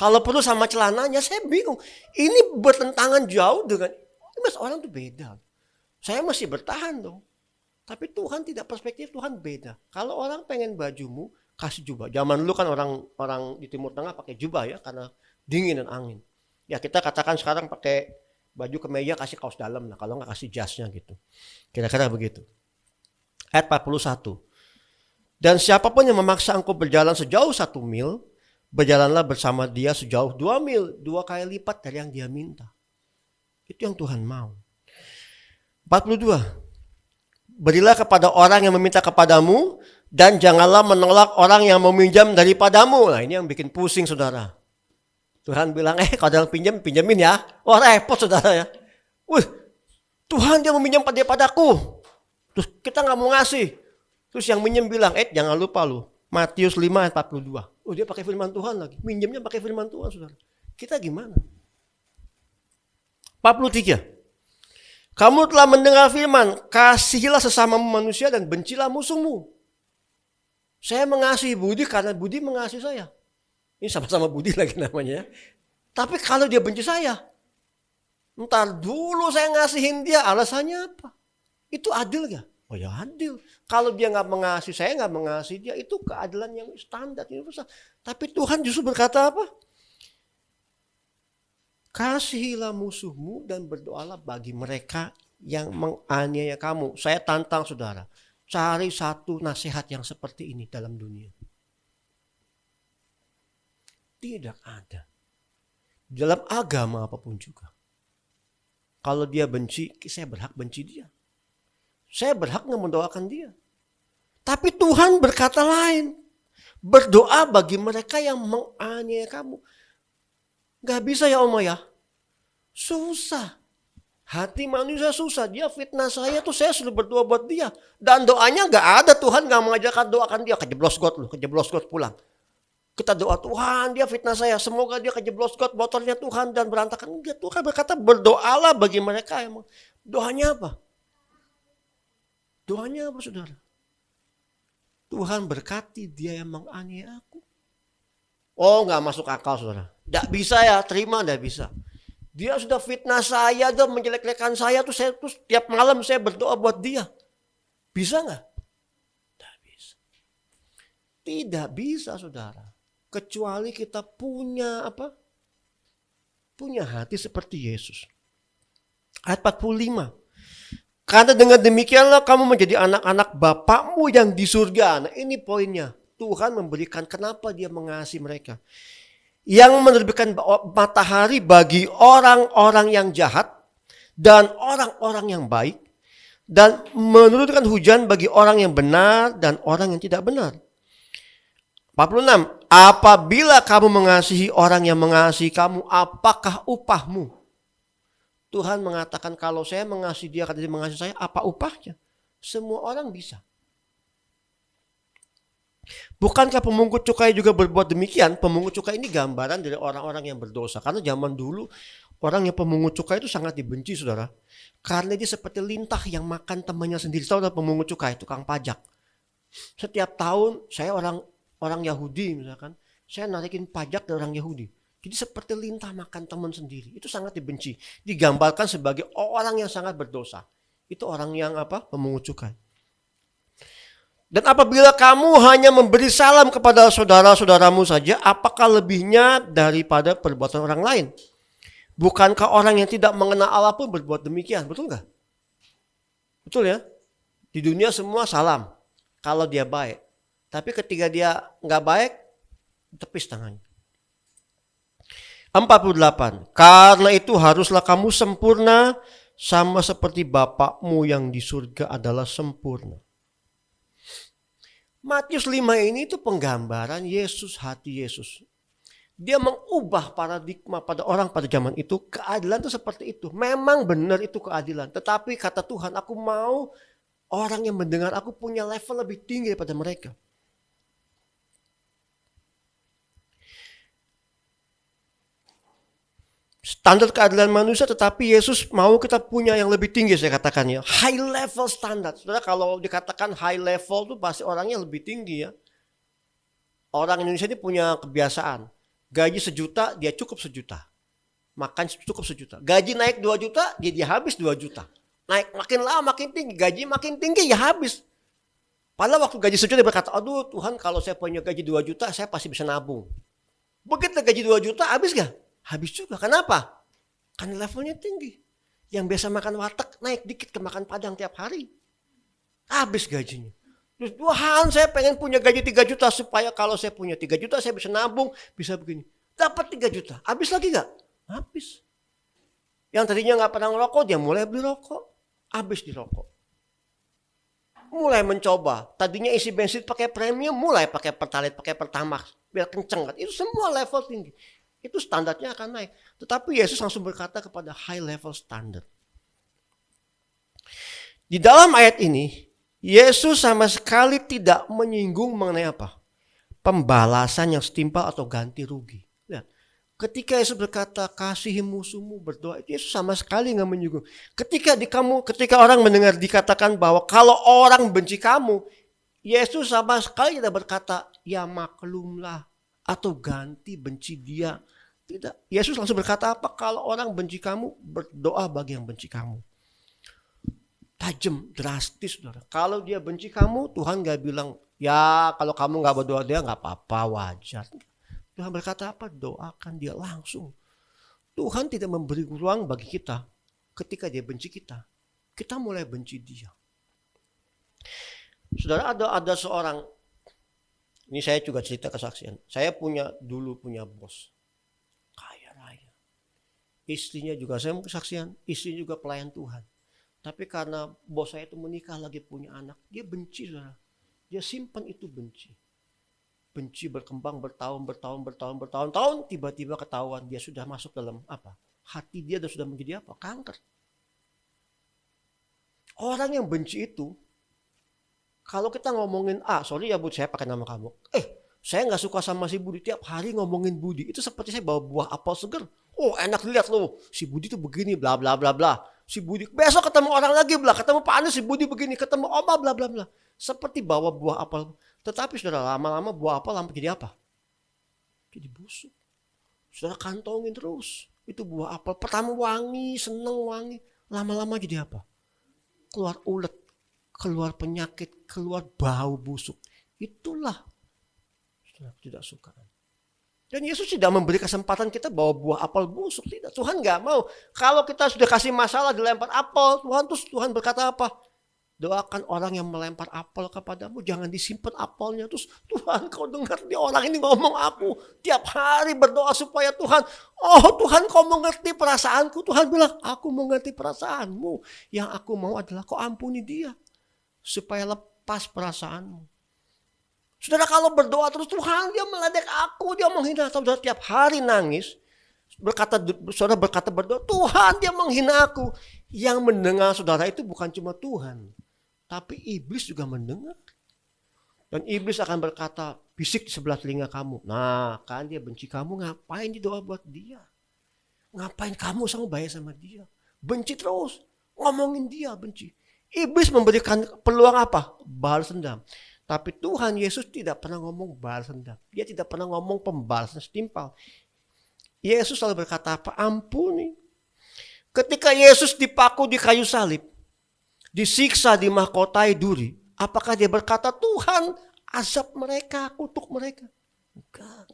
Speaker 3: Kalau perlu sama celananya, saya bingung. Ini bertentangan jauh dengan, mas orang itu beda. Saya masih bertahan dong. Tapi Tuhan tidak, perspektif Tuhan beda. Kalau orang pengen bajumu, kasih jubah. Zaman dulu kan orang di Timur Tengah pakai jubah ya, karena dingin dan angin. Ya kita katakan sekarang pakai baju kemeja kasih kaos dalam, nah kalau nggak kasih jasnya gitu. Kira-kira begitu. Ayat 41. Dan siapapun yang memaksa engkau berjalan sejauh 1 mil, berjalanlah bersama dia sejauh 2 mil, 2 kali lipat dari yang dia minta. Itu yang Tuhan mau. 42. Berilah kepada orang yang meminta kepadamu, dan janganlah menolak orang yang meminjam daripadamu. Nah ini yang bikin pusing, saudara. Tuhan bilang, kalau ada yang pinjamin ya. Wah repot, saudara ya. Tuhan dia meminjam daripada-padaku. Terus kita gak mau ngasih. Terus yang minjem bilang, jangan lupa lu. Matius 5 ayat 42. Dia pakai firman Tuhan lagi. Minjemnya pakai firman Tuhan, saudara. Kita gimana? 43. Kamu telah mendengar firman, kasihilah sesamamu manusia dan bencilah musuhmu. Saya mengasihi Budi karena Budi mengasihi saya. Ini sama-sama Budi lagi namanya. Tapi kalau dia benci saya, ntar dulu saya ngasihin dia, alasannya apa? Itu adil gak? Oh ya adil. Kalau dia gak mengasihi saya, gak mengasihi dia, itu keadilan yang standar. Tapi Tuhan justru berkata apa? Kasihilah musuhmu dan berdoalah bagi mereka yang menganiaya kamu. Saya tantang saudara, cari satu nasihat yang seperti ini dalam dunia. Tidak ada. Dalam agama apapun juga. Kalau dia benci, saya berhak benci dia. Saya berhak mendoakan dia. Tapi Tuhan berkata lain. Berdoa bagi mereka yang menganiaya kamu. Gak bisa ya Oma ya. Susah. Hati manusia susah. Dia fitnah saya tuh, saya sudah berdoa buat dia. Dan doanya gak ada, Tuhan gak mengajarkan doakan dia. Kejeblos got pulang. Kita doa, Tuhan dia fitnah saya. Semoga dia kejeblos got motornya Tuhan dan berantakan. Enggak, Tuhan berkata berdoalah bagi mereka. Doanya apa? Doanya apa saudara? Tuhan berkati dia yang menganiaya aku. Oh, nggak masuk akal, saudara. Nggak bisa ya, terima nggak bisa. Dia sudah fitnah saya, dia menjelek-jelekan saya, terus tiap malam saya berdoa buat dia. Bisa nggak? Tidak bisa. Tidak bisa, saudara. Kecuali kita punya apa? Punya hati seperti Yesus. Ayat 45. Karena dengan demikianlah kamu menjadi anak-anak Bapakmu yang di surga. Nah, ini poinnya. Tuhan memberikan kenapa dia mengasihi mereka. Yang menerbitkan matahari bagi orang-orang yang jahat dan orang-orang yang baik. Dan menurunkan hujan bagi orang yang benar dan orang yang tidak benar. 46. Apabila kamu mengasihi orang yang mengasihi kamu, apakah upahmu? Tuhan mengatakan kalau saya mengasihi dia karena dia mengasihi saya, apa upahnya? Semua orang bisa. Bukankah pemungut cukai juga berbuat demikian? Pemungut cukai ini gambaran dari orang-orang yang berdosa. Karena zaman dulu orang yang pemungut cukai itu sangat dibenci, saudara. Karena dia seperti lintah yang makan temannya sendiri. Saudara, pemungut cukai, tukang pajak. Setiap tahun saya orang Yahudi misalkan, saya narikin pajak dari orang Yahudi. Jadi seperti lintah makan teman sendiri. Itu sangat dibenci. Digambarkan sebagai orang yang sangat berdosa. Itu orang yang apa? Pemungut cukai. Dan apabila kamu hanya memberi salam kepada saudara-saudaramu saja, apakah lebihnya daripada perbuatan orang lain? Bukankah orang yang tidak mengenal Allah pun berbuat demikian? Betul nggak? Betul ya? Di dunia semua salam kalau dia baik. Tapi ketika dia nggak baik, tepis tangannya. 48. Karena itu haruslah kamu sempurna sama seperti Bapakmu yang di surga adalah sempurna. Matius 5 ini itu penggambaran Yesus, hati Yesus. Dia mengubah paradigma pada orang pada zaman itu. Keadilan itu seperti itu. Memang benar itu keadilan. Tetapi kata Tuhan, aku mau orang yang mendengar aku punya level lebih tinggi daripada mereka. Standar keadilan manusia, tetapi Yesus mau kita punya yang lebih tinggi, saya katakan ya. High level standar. Saudara, kalau dikatakan high level itu pasti orangnya lebih tinggi ya. Orang Indonesia ini punya kebiasaan. Gaji 1 juta, dia cukup 1 juta. Makan cukup 1 juta. Gaji naik 2 juta, dia habis 2 juta. Naik makin lama makin tinggi, gaji makin tinggi ya habis. Padahal waktu gaji 1 juta dia berkata, aduh Tuhan kalau saya punya gaji 2 juta, saya pasti bisa nabung. Begitu gaji 2 juta, habis gak? Habis juga. Kenapa? Karena levelnya tinggi. Yang biasa makan warteg naik dikit ke makan padang tiap hari. Habis gajinya. Terus Tuhan saya pengen punya gaji 3 juta supaya kalau saya punya 3 juta saya bisa nabung, bisa begini. Dapat 3 juta. Habis lagi gak? Habis. Yang tadinya gak pernah ngerokok, dia mulai beli rokok. Habis di rokok. Mulai mencoba. Tadinya isi bensin pakai premium, mulai pakai Pertalite, pakai Pertamax. Biar kenceng. Itu semua level tinggi. Itu standarnya akan naik. Tetapi Yesus langsung berkata kepada high level standard. Di dalam ayat ini, Yesus sama sekali tidak menyinggung mengenai apa? Pembalasan yang setimpal atau ganti rugi. Lihat, ketika Yesus berkata, kasihi musuhmu, berdoa, itu Yesus sama sekali nggak menyinggung. Ketika orang mendengar dikatakan bahwa kalau orang benci kamu, Yesus sama sekali tidak berkata, ya maklumlah. Atau ganti benci dia. Tidak. Yesus langsung berkata apa? Kalau orang benci kamu, berdoa bagi yang benci kamu. Tajam, drastis, saudara. Kalau dia benci kamu, Tuhan gak bilang, ya kalau kamu gak berdoa dia gak apa-apa, wajar. Tuhan berkata apa? Doakan dia langsung. Tuhan tidak memberi ruang bagi kita. Ketika dia benci kita, kita mulai benci dia. Saudara, ada seorang, ini saya juga cerita kesaksian. Saya dulu punya bos. Kaya raya. Istrinya juga, saya mau kesaksian. Istrinya juga pelayan Tuhan. Tapi karena bos saya itu menikah lagi punya anak. Dia benci, saudara. Dia simpan itu benci. Benci berkembang bertahun-tahun. Tiba-tiba ketahuan dia sudah masuk dalam apa? Hati dia sudah menjadi apa? Kanker. Orang yang benci itu, kalau kita ngomongin, sorry ya Bu, saya pakai nama kamu. Saya nggak suka sama si Budi, tiap hari ngomongin Budi. Itu seperti saya bawa buah apel segar. Oh enak lihat loh, si Budi tuh begini, bla bla bla bla. si Budi. Besok ketemu orang lagi, ketemu Pak Anies, si Budi begini, ketemu Oma, bla bla bla. Seperti bawa buah apel. Tetapi saudara, lama-lama buah apel sampai jadi apa? Jadi busuk. Saudara kantongin terus. Itu buah apel. Pertama wangi, seneng wangi. Lama-lama jadi apa? Keluar ulet, keluar penyakit, keluar bau busuk. Itulah saudara tidak suka. Dan Yesus tidak memberi kesempatan kita bawa buah apel busuk. Tidak, Tuhan gak mau. Kalau kita sudah kasih masalah dilempar apel, Tuhan berkata apa? Doakan orang yang melempar apel kepadamu, jangan disimpan apelnya. Terus Tuhan, kau dengar dia orang ini ngomong aku. Tiap hari berdoa supaya Tuhan, Tuhan kau mengerti perasaanku. Tuhan bilang, aku mengerti perasaanmu. Yang aku mau adalah kau ampuni dia. Supaya lepas perasaanmu. Saudara kalau berdoa terus, Tuhan dia meledek aku, dia menghina. Saudara tiap hari nangis, saudara berkata berdoa, Tuhan dia menghina aku. Yang mendengar saudara itu bukan cuma Tuhan, tapi iblis juga mendengar. Dan iblis akan berkata, bisik di sebelah telinga kamu. Nah kan dia benci kamu, ngapain di doa buat dia? Ngapain kamu sama baik sama dia? Benci terus, ngomongin dia, benci. Iblis memberikan peluang apa? Balas dendam. Tapi Tuhan Yesus tidak pernah ngomong balas dendam. Dia tidak pernah ngomong pembalasan setimpal. Yesus selalu berkata apa? Ampuni. Ketika Yesus dipaku di kayu salib, disiksa, dimahkotai duri, apakah dia berkata, Tuhan azab mereka, kutuk mereka? Enggak.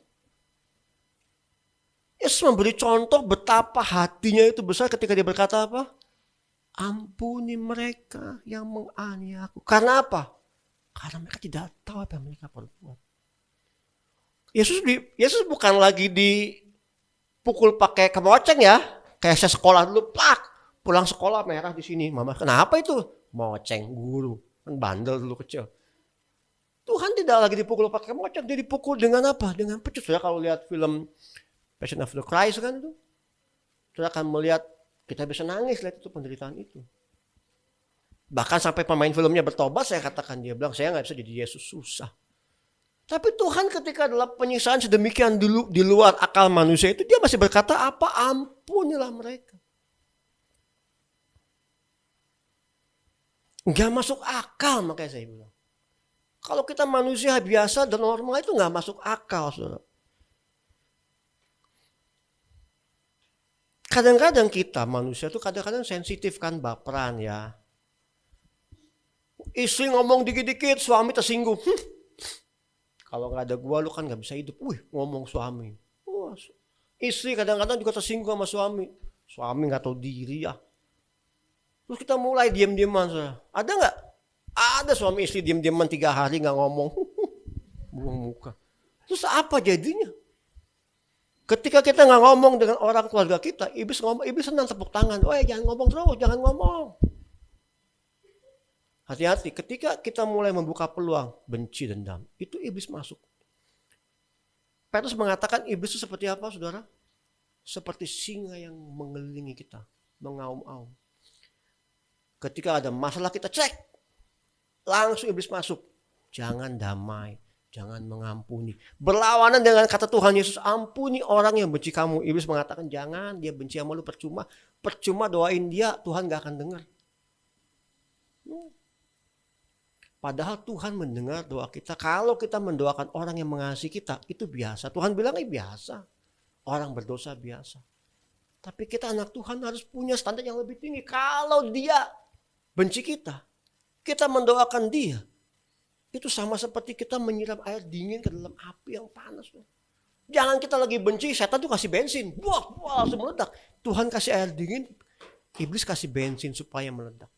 Speaker 3: Yesus memberi contoh betapa hatinya itu besar ketika dia berkata apa? Ampuni mereka yang menganiaya aku. Karena apa? Karena mereka tidak tahu apa yang mereka perbuat. Yesus bukan lagi dipukul pakai kemoceng ya. Kayak saya sekolah dulu, pulang sekolah merah di sini. Mama, kenapa itu? Moceng, guru. Kan bandel dulu kecil. Tuhan tidak lagi dipukul pakai kemoceng. Dia dipukul dengan apa? Dengan pecut. Saudara kalau lihat film Passion of the Christ kan itu. Saudara akan melihat, kita bisa nangis lihat itu penderitaan itu. Bahkan sampai pemain filmnya bertobat, saya katakan, dia bilang, saya gak bisa jadi Yesus, susah. Tapi Tuhan ketika adalah penyiksaan sedemikian dulu di luar akal manusia itu, dia masih berkata apa? Ampunilah mereka. Gak masuk akal, makanya saya bilang. Kalau kita manusia biasa dan normal itu gak masuk akal, saudara. Kadang-kadang kita manusia itu kadang-kadang sensitif kan, baperan ya. Istri ngomong dikit-dikit, suami tersinggung. Kalau nggak ada gua lu kan nggak bisa hidup. Ngomong suami. Istri kadang-kadang juga tersinggung sama suami. Suami nggak tahu diri ya. Terus kita mulai diam-diaman. Ada nggak? Ada suami istri diam-diaman 3 hari nggak ngomong. Buang muka. Terus apa jadinya? Ketika kita nggak ngomong dengan orang keluarga kita, iblis senang tepuk tangan. Jangan ngomong terus, jangan ngomong. Hati-hati, ketika kita mulai membuka peluang benci dendam, itu iblis masuk. Petrus mengatakan iblis itu seperti apa, saudara? Seperti singa yang mengelilingi kita, mengaum-aum. Ketika ada masalah kita cek, langsung iblis masuk. Jangan damai, jangan mengampuni. Berlawanan dengan kata Tuhan Yesus, ampuni orang yang benci kamu. Iblis mengatakan jangan, dia benci sama lu percuma. Percuma doain dia, Tuhan gak akan dengar. Padahal Tuhan mendengar doa kita. Kalau kita mendoakan orang yang mengasihi kita, itu biasa. Tuhan bilang biasa. Orang berdosa biasa. Tapi kita anak Tuhan harus punya standar yang lebih tinggi. Kalau dia benci kita, kita mendoakan dia. Itu sama seperti kita menyiram air dingin ke dalam api yang panas. Jangan kita lagi benci, setan tuh kasih bensin. Buah, langsung meledak. Tuhan kasih air dingin, iblis kasih bensin supaya meledak.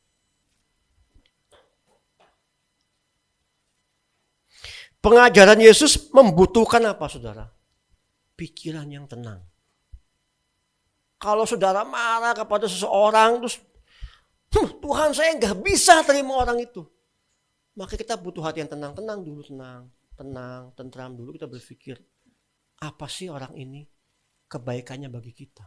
Speaker 3: Pengajaran Yesus membutuhkan apa, saudara? Pikiran yang tenang. Kalau saudara marah kepada seseorang, terus Tuhan saya nggak bisa terima orang itu. Maka kita butuh hati yang tenang dulu, tenang, tentram dulu. Kita berpikir, apa sih orang ini kebaikannya bagi kita?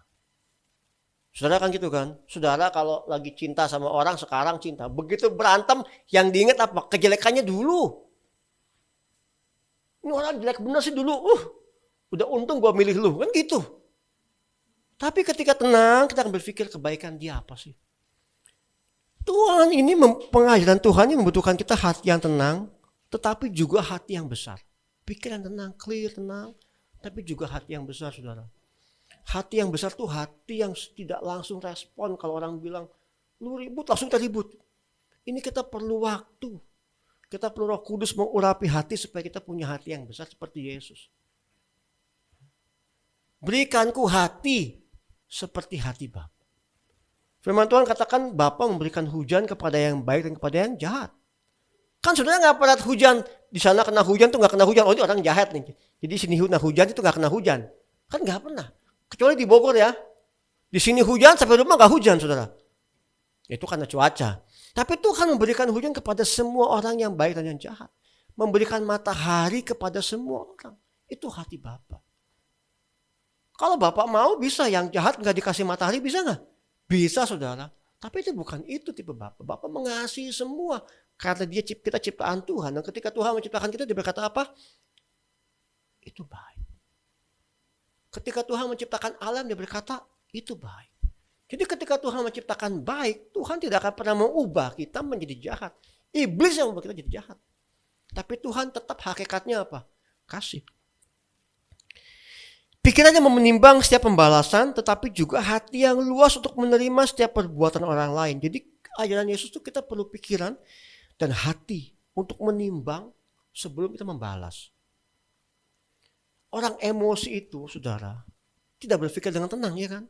Speaker 3: Saudara kan gitu kan? Saudara kalau lagi cinta sama orang, sekarang cinta. Begitu berantem, yang diingat apa? Kejelekannya dulu. Ini orang jelek bener sih dulu. Udah untung gua milih lu. Kan gitu. Tapi ketika tenang, kita akan berpikir kebaikan dia apa sih? Tuhan ini, pengajaran Tuhan ini membutuhkan kita hati yang tenang, tetapi juga hati yang besar. Pikiran tenang, clear, tenang, tapi juga hati yang besar, saudara. Hati yang besar tuh hati yang tidak langsung respon kalau orang bilang, lu ribut, langsung kita ribut. Ini kita perlu waktu. Kita perlu Roh Kudus mengurapi hati supaya kita punya hati yang besar seperti Yesus. Berikanku hati seperti hati Bapa. Firman Tuhan katakan Bapa memberikan hujan kepada yang baik dan kepada yang jahat. Kan saudara nggak pernah hujan, di sana kena hujan tuh nggak kena hujan, oh itu orang jahat nih. Jadi sini kena hujan itu nggak kena hujan. Kan nggak pernah. Kecuali di Bogor ya. Di sini hujan sampai rumah nggak hujan saudara. Itu karena cuaca. Tapi Tuhan memberikan hujan kepada semua orang yang baik dan yang jahat. Memberikan matahari kepada semua orang. Itu hati Bapa. Kalau Bapak mau bisa, yang jahat nggak dikasih matahari bisa nggak? Bisa saudara. Tapi itu bukan itu tipe Bapak. Bapak mengasihi semua. Karena kita ciptaan Tuhan. Dan ketika Tuhan menciptakan kita, dia berkata apa? Itu baik. Ketika Tuhan menciptakan alam, dia berkata itu baik. Jadi ketika Tuhan menciptakan baik, Tuhan tidak akan pernah mengubah kita menjadi jahat. Iblis yang membuat kita jadi jahat. Tapi Tuhan tetap hakikatnya apa? Kasih. Pikirannya menimbang setiap pembalasan, tetapi juga hati yang luas untuk menerima setiap perbuatan orang lain. Jadi ajaran Yesus itu kita perlu pikiran dan hati untuk menimbang sebelum kita membalas. Orang emosi itu, saudara, tidak berpikir dengan tenang, ya kan?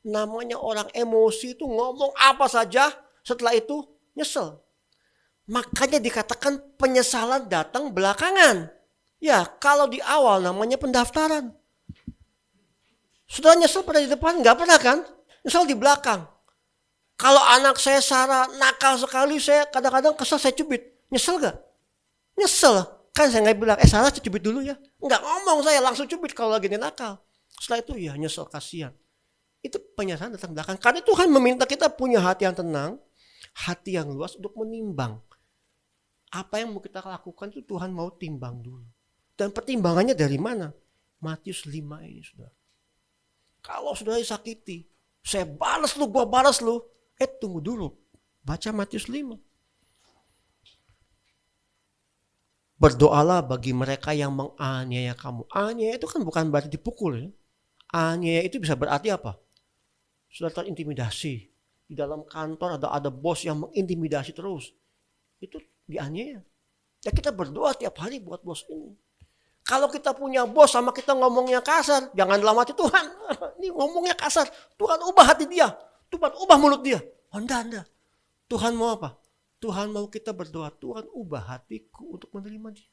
Speaker 3: Namanya orang emosi itu ngomong apa saja, setelah itu nyesel. Makanya dikatakan penyesalan datang belakangan. Ya, kalau di awal namanya pendaftaran. Sudah nyesel pada di depan? Enggak pernah kan? Nyesel di belakang. Kalau anak saya Sarah nakal sekali, saya kadang-kadang kesel, saya cubit. Nyesel gak? Nyesel. Kan saya nggak bilang, Sarah cubit dulu ya. Enggak ngomong, saya langsung cubit kalau lagi dia nakal. Setelah itu ya nyesel, kasihan. Itu penyesalan datang belakang. Karena Tuhan meminta kita punya hati yang tenang, hati yang luas untuk menimbang. Apa yang mau kita lakukan itu Tuhan mau timbang dulu. Dan pertimbangannya dari mana? Matius 5 ini sudah. Kalau sudah disakiti, saya balas lu, gua balas lu. Tunggu dulu. Baca Matius 5. Berdoalah bagi mereka yang menganiaya kamu. Aniaya itu kan bukan berarti dipukul ya. Aniaya itu bisa berarti apa? Sudah terintimidasi. Di dalam kantor ada bos yang mengintimidasi terus. Itu dianiaya. Ya kita berdoa tiap hari buat bos ini. Kalau kita punya bos sama kita ngomongnya kasar, jangan dalam hati Tuhan. Ini ngomongnya kasar. Tuhan ubah hati dia. Tuhan ubah mulut dia. Anda. Tuhan mau apa? Tuhan mau kita berdoa. Tuhan ubah hatiku untuk menerima dia.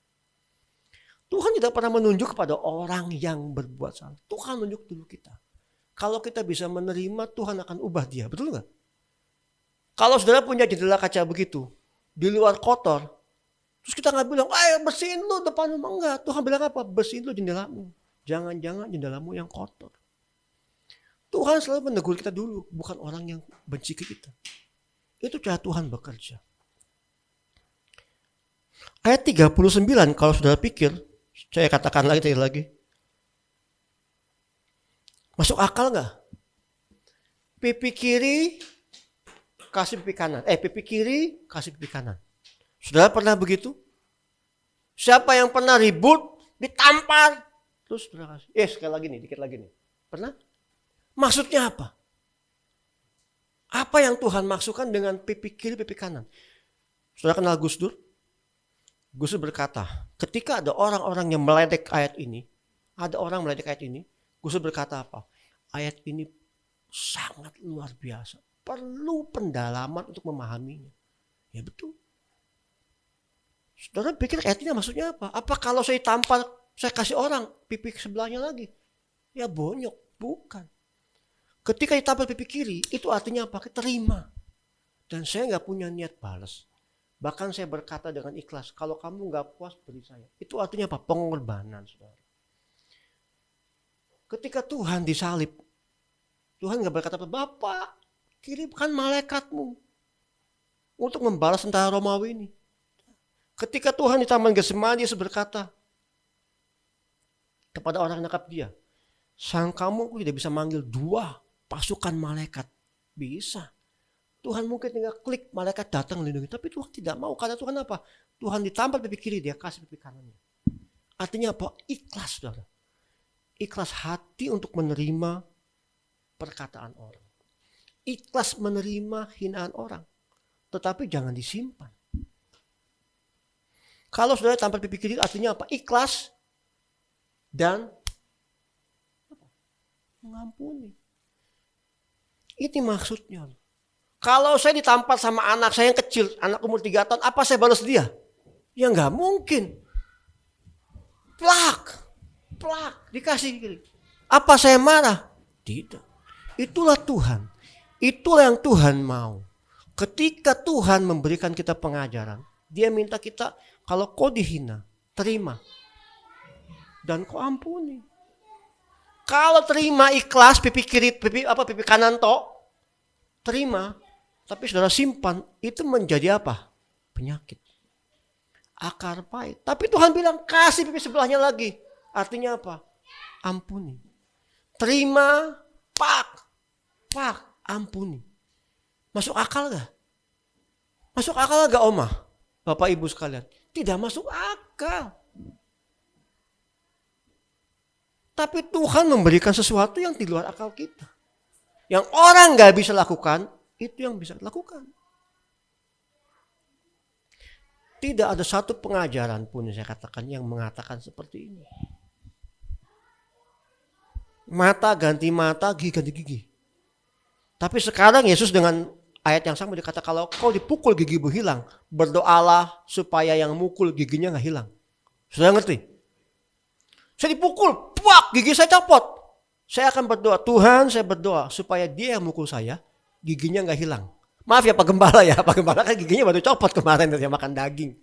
Speaker 3: Tuhan tidak pernah menunjuk kepada orang yang berbuat salah. Tuhan menunjuk dulu kita. Kalau kita bisa menerima, Tuhan akan ubah dia. Betul nggak? Kalau saudara punya jendela kaca begitu, di luar kotor, terus kita nggak bilang, ayo bersihin lu depan rumah. Enggak, Tuhan bilang apa? Bersihin lu jendelamu. Jangan-jangan jendelamu yang kotor. Tuhan selalu menegur kita dulu, bukan orang yang benci kita. Itu cara Tuhan bekerja. Ayat 39, kalau saudara pikir, saya katakan lagi. Masuk akal nggak? Pipi kiri, kasih pipi kanan. Pipi kiri, kasih pipi kanan. Saudara pernah begitu? Siapa yang pernah ribut, ditampar, terus saudara kasih. Sekali lagi nih, dikit lagi nih. Pernah? Maksudnya apa? Apa yang Tuhan maksudkan dengan pipi kiri, pipi kanan? Saudara kenal Gus Dur? Gus Dur berkata, ketika ada orang-orang yang meledek ayat ini, Gus Dur berkata apa? Ayat ini sangat luar biasa. Perlu pendalaman untuk memahaminya. Ya betul. Saudara pikir ayat ini maksudnya apa? Apa kalau saya tampar, saya kasih orang pipi sebelahnya lagi? Ya bonyok, bukan. Ketika ditampar pipi kiri, itu artinya apa? Terima. Dan saya nggak punya niat balas. Bahkan saya berkata dengan ikhlas, kalau kamu nggak puas beri saya. Itu artinya apa? Pengorbanan, saudara. Ketika Tuhan disalib, Tuhan nggak berkata, Bapak, kirimkan malaikatmu untuk membalas tentara Romawi ini. Ketika Tuhan di Taman Getsemani, Yesus berkata kepada orang yang menangkap dia, sang kamu tidak bisa manggil 2 pasukan malaikat. Bisa. Tuhan mungkin tinggal klik, malaikat datang melindungi. Tapi Tuhan tidak mau. Karena Tuhan apa? Tuhan ditampar pipi kiri, dia kasih pipi kanannya. Artinya apa? Ikhlas, saudara. Ikhlas hati untuk menerima perkataan orang. Ikhlas menerima hinaan orang. Tetapi jangan disimpan. Kalau saudara tampar pipi kiri, artinya apa? Ikhlas dan mengampuni. Ini maksudnya. Kalau saya ditampar sama anak saya yang kecil, anak umur 3 tahun, apa saya balas dia? Ya nggak mungkin. Plak, dikasih kiri. Apa saya marah? Tidak. Itulah Tuhan. Itulah yang Tuhan mau. Ketika Tuhan memberikan kita pengajaran, dia minta kita, kalau kau dihina, terima. Dan kau ampuni. Kalau terima ikhlas, pipi kanan terima. Tapi saudara simpan, itu menjadi apa? Penyakit. Akar pahit. Tapi Tuhan bilang, kasih pipi sebelahnya lagi. Artinya apa? Ampuni. Terima, pak, ampuni. Masuk akal gak? Masuk akal gak, Oma? Bapak Ibu sekalian? Tidak masuk akal. Tapi Tuhan memberikan sesuatu yang di luar akal kita. Yang orang gak bisa lakukan, itu yang bisa dilakukan. Tidak ada satu pengajaran pun yang saya katakan yang mengatakan seperti ini. Mata ganti mata, gigi ganti gigi. Tapi sekarang Yesus dengan ayat yang sama dikata, kalau kau dipukul gigimu hilang, berdoalah supaya yang mukul giginya gak hilang. Sudah ngerti? Saya dipukul, puak, gigi saya copot. Saya akan berdoa, Tuhan saya berdoa supaya dia yang mukul saya, giginya gak hilang. Maaf ya Pak Gembala ya, Pak Gembala kan giginya baru copot kemarin dia makan daging.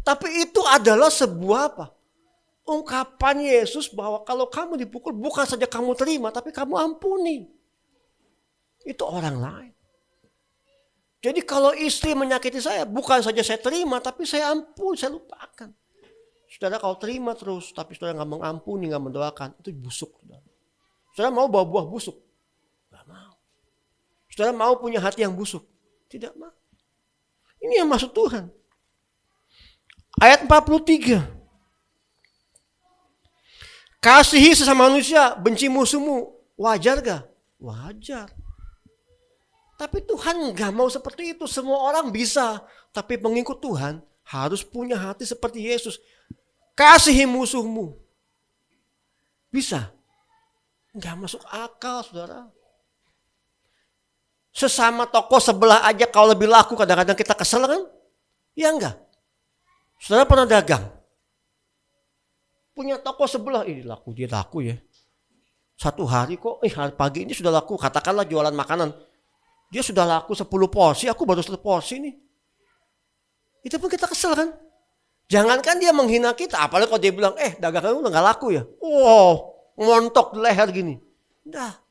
Speaker 3: Tapi itu adalah sebuah apa? Ungkapan Yesus bahwa kalau kamu dipukul bukan saja kamu terima, tapi kamu ampuni. Itu orang lain. Jadi kalau istri menyakiti saya, bukan saja saya terima, tapi saya ampun, saya lupakan. Saudara kalau terima terus, tapi saudara gak mengampuni, gak mendoakan, itu busuk. Saudara mau bawa buah busuk? Gak mau. Saudara mau punya hati yang busuk? Tidak mau. Ini yang maksud Tuhan. Ayat 43. Kasihi sesama manusia, benci musuhmu. Wajar gak? Wajar. Tapi Tuhan gak mau seperti itu. Semua orang bisa. Tapi pengikut Tuhan harus punya hati seperti Yesus. Kasihi musuhmu. Bisa. Gak masuk akal, saudara. Sesama toko sebelah aja kalau lebih laku kadang-kadang kita kesel kan? Ya enggak. Saudara pernah dagang. Punya toko sebelah, ini laku, dia laku ya. Satu hari kok, hari pagi ini sudah laku. Katakanlah jualan makanan. Dia sudah laku 10 porsi, aku baru 1 porsi nih. Itu pun kita kesel kan? Jangankan dia menghina kita, apalagi kalau dia bilang, dagangan udah gak laku ya. Wow, ngontok di leher gini. Dah.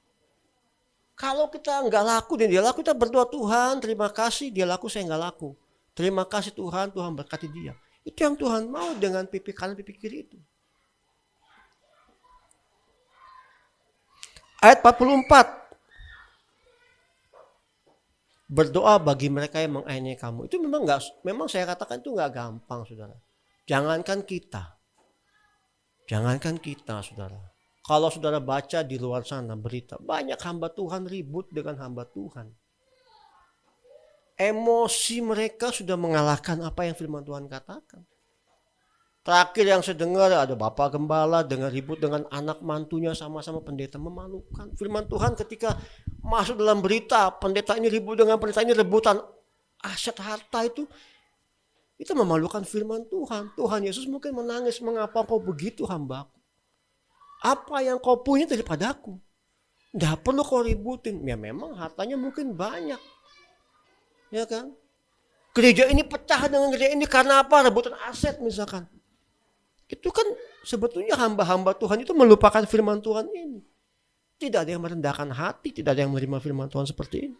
Speaker 3: Kalau kita nggak laku dan dia laku, kita berdoa, Tuhan terima kasih dia laku, saya nggak laku. Terima kasih Tuhan, Tuhan berkati dia. Itu yang Tuhan mau dengan pipi kanan pipi kiri itu. Ayat 44. Berdoa bagi mereka yang menganiaya kamu. Itu memang saya katakan itu nggak gampang, saudara. Jangankan kita, saudara. Kalau saudara baca di luar sana berita, banyak hamba Tuhan ribut dengan hamba Tuhan. Emosi mereka sudah mengalahkan apa yang firman Tuhan katakan. Terakhir yang saya dengar ada Bapak Gembala dengan ribut dengan anak mantunya sama-sama pendeta, memalukan. Firman Tuhan ketika masuk dalam berita, pendeta ini ribut dengan pendeta ini, rebutan aset harta itu memalukan firman Tuhan. Tuhan Yesus mungkin menangis, mengapa kau begitu hambaku? Apa yang kau punya daripada aku? Tidak perlu kau ributin. Ya memang hartanya mungkin banyak. Ya kan? Gereja ini pecah dengan gereja ini karena apa? Rebutan aset misalkan. Itu kan sebetulnya hamba-hamba Tuhan itu melupakan firman Tuhan ini. Tidak ada yang merendahkan hati, tidak ada yang menerima firman Tuhan seperti ini.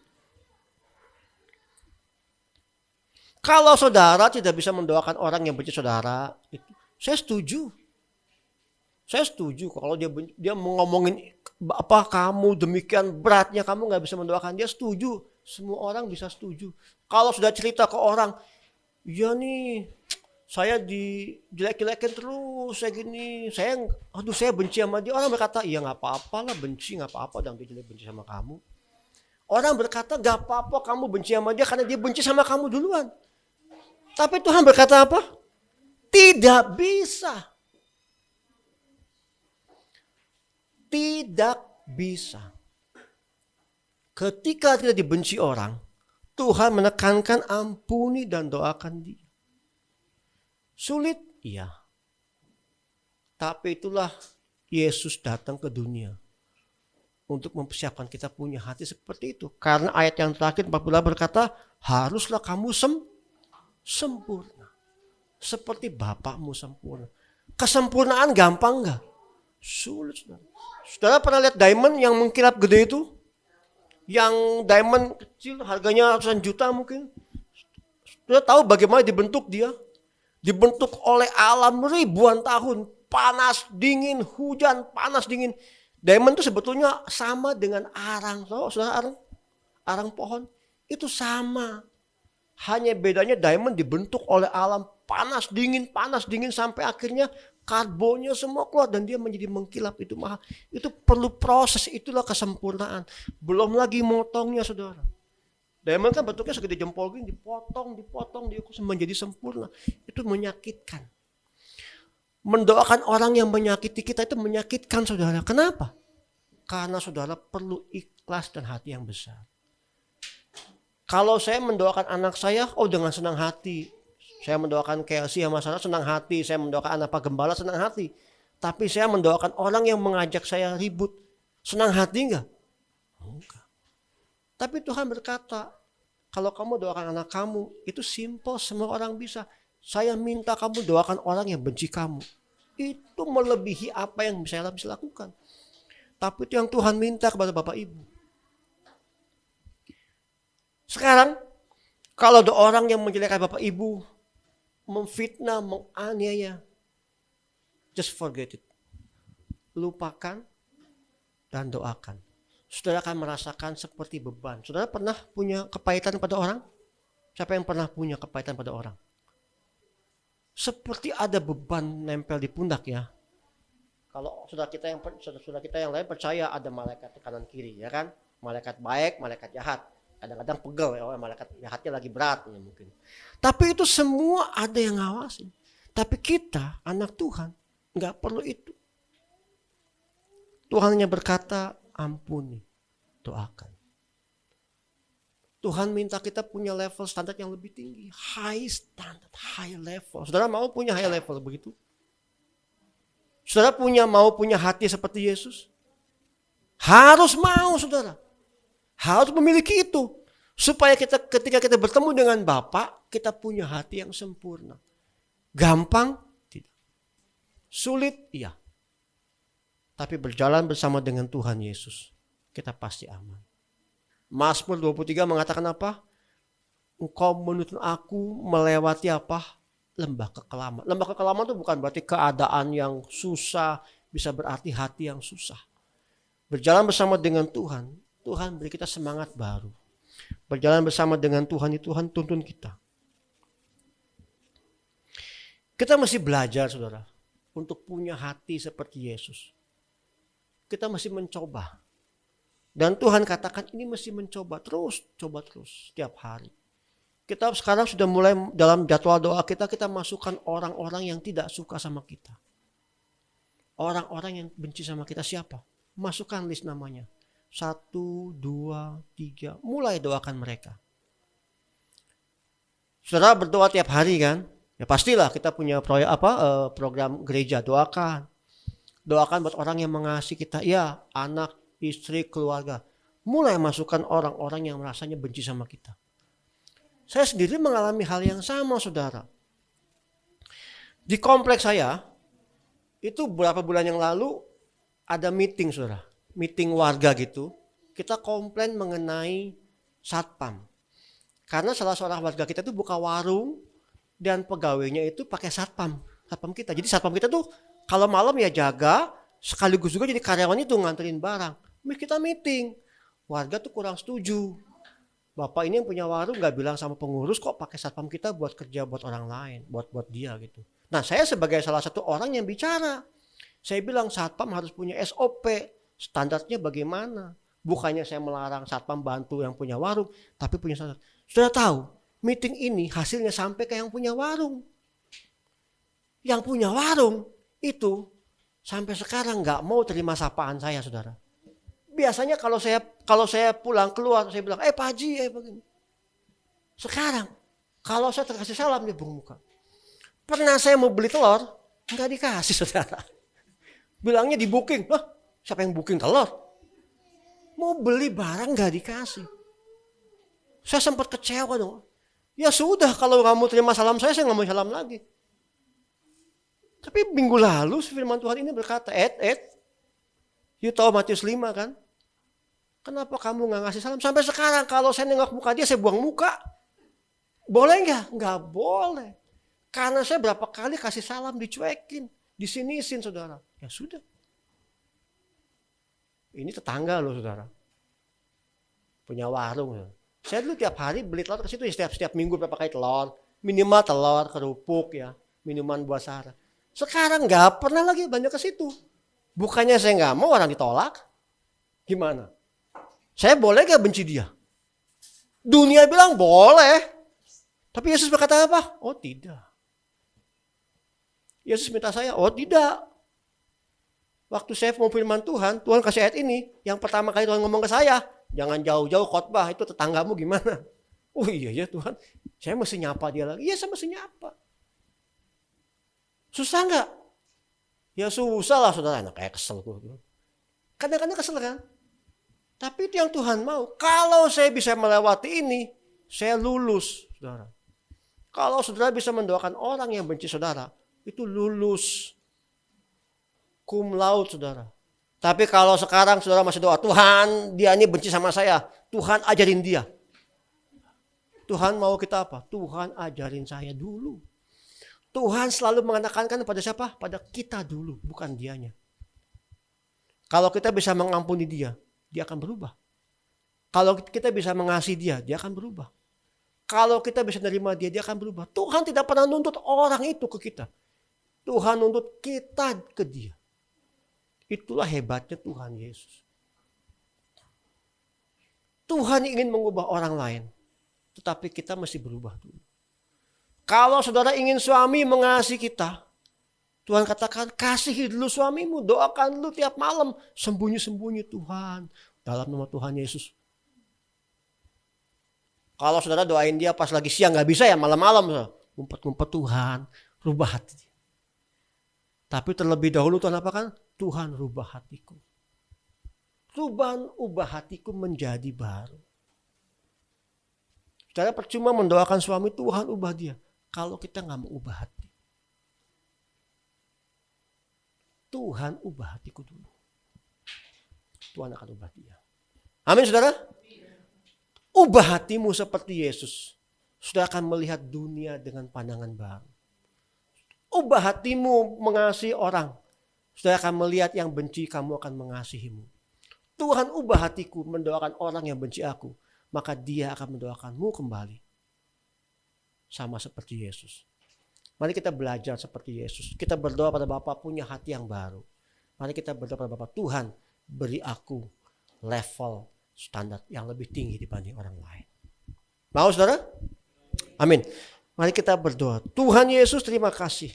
Speaker 3: Kalau saudara tidak bisa mendoakan orang yang benci saudara, saya setuju. Saya setuju kalau dia mau ngomongin apa kamu demikian beratnya kamu nggak bisa mendoakan dia, setuju. Semua orang bisa setuju. Kalau sudah cerita ke orang, ya nih saya dijelek-jelekin terus, saya gini, saya benci sama dia. Orang berkata, iya nggak apa-apa lah, benci nggak apa-apa, dan dia jelek benci sama kamu. Orang berkata, nggak apa-apa kamu benci sama dia karena dia benci sama kamu duluan. Tapi Tuhan berkata apa? Tidak bisa. Tidak bisa. Ketika kita dibenci orang, Tuhan menekankan ampuni dan doakan dia. Sulit? Iya. Tapi itulah Yesus datang ke dunia untuk mempersiapkan kita punya hati seperti itu. Karena ayat yang terakhir 48 berkata, haruslah kamu sempurna. Seperti Bapakmu sempurna. Kesempurnaan gampang enggak? Sulit, saudara. Saudara pernah lihat diamond yang mengkilap gede itu? Yang diamond kecil harganya ratusan juta mungkin. Saudara tahu bagaimana dibentuk dia? Dibentuk oleh alam ribuan tahun. Panas, dingin, hujan, panas, dingin. Diamond itu sebetulnya sama dengan arang. Saudara, arang pohon itu sama. Hanya bedanya diamond dibentuk oleh alam panas dingin sampai akhirnya karbonnya semua keluar dan dia menjadi mengkilap. Itu mahal. Itu perlu proses, itulah kesempurnaan. Belum lagi motongnya, saudara. Diamond kan bentuknya segede jempol gini, dipotong, menjadi sempurna. Itu menyakitkan. Mendoakan orang yang menyakiti kita itu menyakitkan, saudara. Kenapa? Karena saudara perlu ikhlas dan hati yang besar. Kalau saya mendoakan anak saya, dengan senang hati. Saya mendoakan Kelsey sama Sarah senang hati. Saya mendoakan anak Pak Gembala senang hati. Tapi saya mendoakan orang yang mengajak saya ribut. Senang hati enggak? Enggak. Tapi Tuhan berkata, kalau kamu doakan anak kamu, itu simple, semua orang bisa. Saya minta kamu doakan orang yang benci kamu. Itu melebihi apa yang saya bisa lakukan. Tapi itu yang Tuhan minta kepada Bapak Ibu. Sekarang, kalau ada orang yang menjelekkan Bapak Ibu, memfitnah, menganiaya, just forget it. Lupakan dan doakan. Saudara akan merasakan seperti beban. Saudara pernah punya kepahitan pada orang? Siapa yang pernah punya kepahitan pada orang? Seperti ada beban nempel di pundak ya. Kalau saudara kita yang lain percaya ada malaikat di kanan kiri, ya kan? Malaikat baik, malaikat jahat. Kadang-kadang pegel ya, malaikat jahatnya lagi berat ya mungkin. Tapi itu semua ada yang ngawasin. Tapi kita anak Tuhan nggak perlu itu. Tuhan hanya berkata ampuni, doakan. Tuhan minta kita punya level standar yang lebih tinggi, high standard, high level. Saudara mau punya high level begitu? Saudara mau punya hati seperti Yesus? Harus mau, saudara. Harus memiliki itu. Supaya ketika kita bertemu dengan Bapa, kita punya hati yang sempurna. Gampang? Tidak. Sulit? Iya. Tapi berjalan bersama dengan Tuhan Yesus, kita pasti aman. Mazmur 23 mengatakan apa? Engkau menuntun aku melewati apa? Lembah kekelaman. Lembah kekelaman itu bukan berarti keadaan yang susah, bisa berarti hati yang susah. Berjalan bersama dengan Tuhan, Tuhan beri kita semangat baru. Berjalan bersama dengan Tuhan, Tuhan tuntun kita. Kita mesti belajar, saudara, untuk punya hati seperti Yesus. Kita mesti mencoba. Dan Tuhan katakan ini mesti mencoba terus, coba terus setiap hari. Kita sekarang sudah mulai dalam jadwal doa kita masukkan orang-orang yang tidak suka sama kita. Orang-orang yang benci sama kita siapa? Masukkan list namanya. 1, 2, 3, mulai doakan mereka. Saudara berdoa tiap hari kan? Ya pastilah kita punya program gereja, doakan. Doakan buat orang yang mengasihi kita, ya anak, istri, keluarga. Mulai masukkan orang-orang yang rasanya benci sama kita. Saya sendiri mengalami hal yang sama, saudara. Di kompleks saya, itu beberapa bulan yang lalu ada meeting, saudara. Meeting warga gitu, kita komplain mengenai satpam. Karena salah seorang warga kita tuh buka warung dan pegawainya itu pakai satpam kita. Jadi satpam kita tuh kalau malam ya jaga, sekaligus juga jadi karyawan itu nganterin barang. Kita meeting, warga tuh kurang setuju. Bapak ini yang punya warung nggak bilang sama pengurus kok pakai satpam kita buat kerja buat orang lain, buat dia gitu. Nah, saya sebagai salah satu orang yang bicara, saya bilang satpam harus punya SOP, standarnya bagaimana. Bukannya saya melarang satpam bantu yang punya warung, tapi punya standar. Sudah tahu, meeting ini hasilnya sampai ke yang punya warung. Yang punya warung itu sampai sekarang nggak mau terima sapaan saya, saudara. Biasanya kalau saya pulang keluar, saya bilang, Pak Haji, begini. Sekarang, kalau saya terkasih salam, dia bermuka. Pernah saya mau beli telur, nggak dikasih, saudara. Bilangnya di booking. Siapa yang booking telur? Mau beli barang nggak dikasih. Saya sempat kecewa dong. Ya sudah, kalau nggak mau terima salam saya nggak mau salam lagi. Tapi minggu lalu firman Tuhan ini berkata, you tahu Matius 5 kan? Kenapa kamu nggak ngasih salam? Sampai sekarang kalau saya nengok muka dia, saya buang muka. Boleh nggak? Nggak boleh. Karena saya berapa kali kasih salam dicuekin, disinisin, saudara. Ya sudah. Ini tetangga loh, saudara. Punya warung. Ya. Saya dulu tiap hari beli telur ke situ, ya setiap minggu berapa kali telur. Minimal telur, kerupuk, ya, minuman buah sara. Sekarang nggak pernah lagi banyak ke situ. Bukannya saya nggak mau, orang ditolak. Gimana? Saya boleh gak benci dia? Dunia bilang boleh. Tapi Yesus berkata apa? Oh tidak. Yesus minta saya, oh tidak. Waktu saya mau firman Tuhan kasih ayat ini. Yang pertama kali Tuhan ngomong ke saya, jangan jauh-jauh khotbah, itu tetanggamu gimana? Oh iya ya Tuhan, saya mesti nyapa dia lagi. Iya, saya mesti nyapa. Susah gak? Ya susah lah, saudara. Nah, kayak kesel gue. Kadang-kadang kesel kan? Tapi itu yang Tuhan mau. Kalau saya bisa melewati ini, saya lulus, saudara. Kalau saudara bisa mendoakan orang yang benci saudara, itu lulus. Cum laude, saudara. Tapi kalau sekarang saudara masih doa, Tuhan, dia ini benci sama saya. Tuhan ajarin dia. Tuhan mau kita apa? Tuhan ajarin saya dulu. Tuhan selalu menekankan pada siapa? Pada kita dulu, bukan dianya. Kalau kita bisa mengampuni dia akan berubah. Kalau kita bisa mengasihi dia akan berubah. Kalau kita bisa menerima dia akan berubah. Tuhan tidak pernah nuntut orang itu ke kita. Tuhan nuntut kita ke dia. Itulah hebatnya Tuhan Yesus. Tuhan ingin mengubah orang lain. Tetapi kita mesti berubah dulu. Kalau saudara ingin suami mengasihi kita, Tuhan katakan, kasihi dulu suamimu, doakan dulu tiap malam, sembunyi-sembunyi Tuhan, dalam nama Tuhan Yesus. Kalau saudara doain dia pas lagi siang, gak bisa ya malam-malam, ngumpet-ngumpet Tuhan, rubah hati dia. Tapi terlebih dahulu Tuhan apa kan? Tuhan rubah hatiku. Ubah hatiku menjadi baru. Saudara percuma mendoakan suami, Tuhan ubah dia, kalau kita gak mau ubah hati. Tuhan ubah hatiku dulu. Tuhan akan ubah dia. Amin, saudara. Ubah hatimu seperti Yesus. Saudara akan melihat dunia dengan pandangan baru. Ubah hatimu mengasihi orang. Saudara akan melihat yang benci kamu akan mengasihimu. Tuhan ubah hatiku mendoakan orang yang benci aku. Maka dia akan mendoakanmu kembali. Sama seperti Yesus. Mari kita belajar seperti Yesus. Kita berdoa pada Bapa punya hati yang baru. Mari kita berdoa pada Bapa, Tuhan beri aku level standar yang lebih tinggi dibanding orang lain. Mau saudara? Amin. Mari kita berdoa. Tuhan Yesus, terima kasih.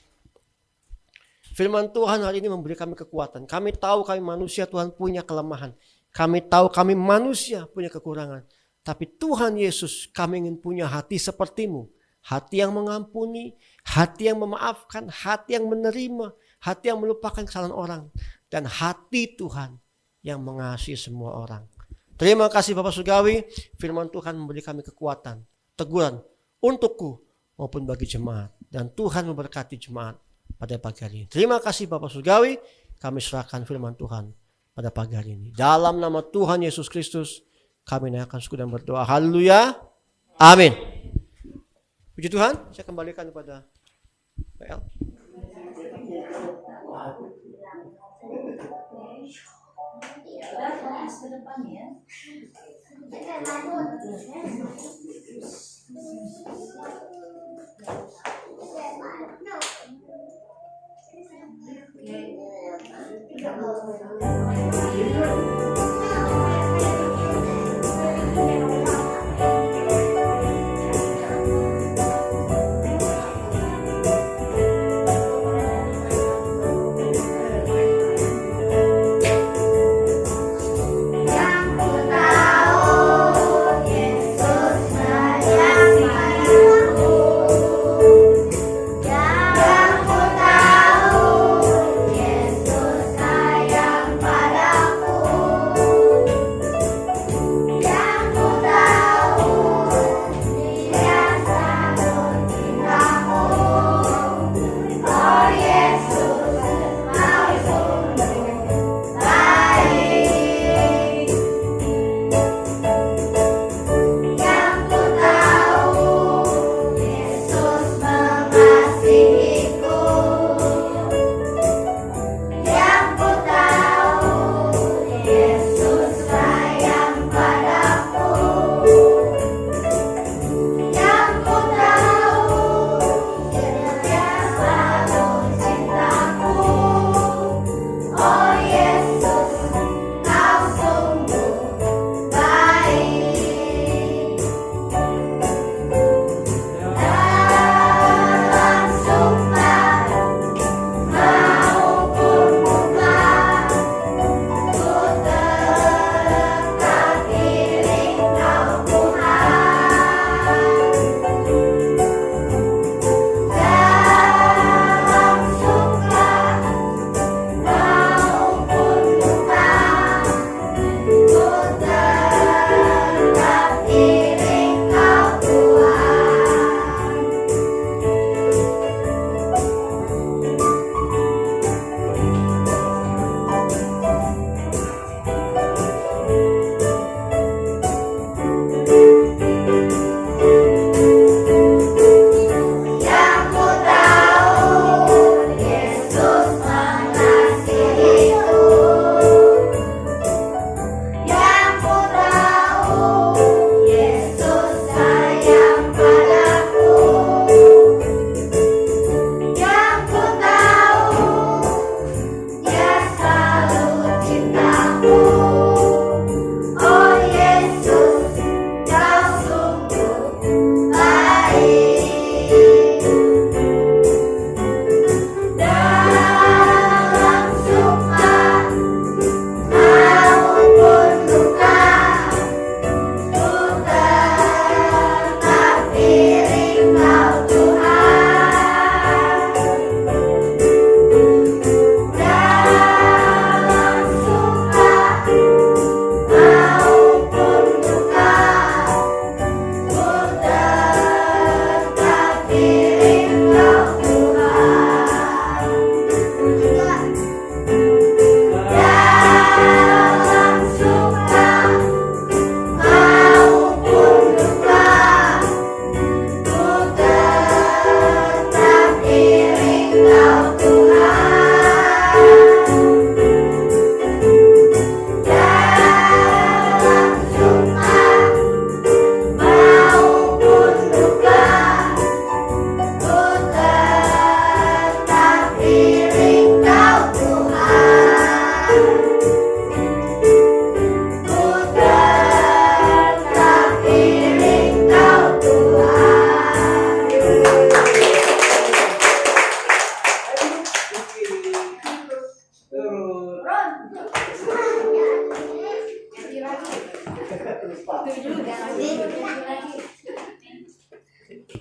Speaker 3: Firman Tuhan hari ini memberi kami kekuatan. Kami tahu kami manusia, Tuhan punya kelemahan. Kami tahu kami manusia punya kekurangan. Tapi Tuhan Yesus, kami ingin punya hati seperti-Mu. Hati yang mengampuni, hati yang memaafkan, hati yang menerima, hati yang melupakan kesalahan orang. Dan hati Tuhan yang mengasihi semua orang. Terima kasih Bapak Surgawi, firman Tuhan memberi kami kekuatan, teguran untukku maupun bagi jemaat. Dan Tuhan memberkati jemaat pada pagi hari ini. Terima kasih Bapak Surgawi, kami serahkan firman Tuhan pada pagi hari ini. Dalam nama Tuhan Yesus Kristus, kami naikkan syukur dan berdoa. Haleluya. Amin. Puji Tuhan, saya kembalikan kepada PL.
Speaker 1: Ya, udah ke depan ya.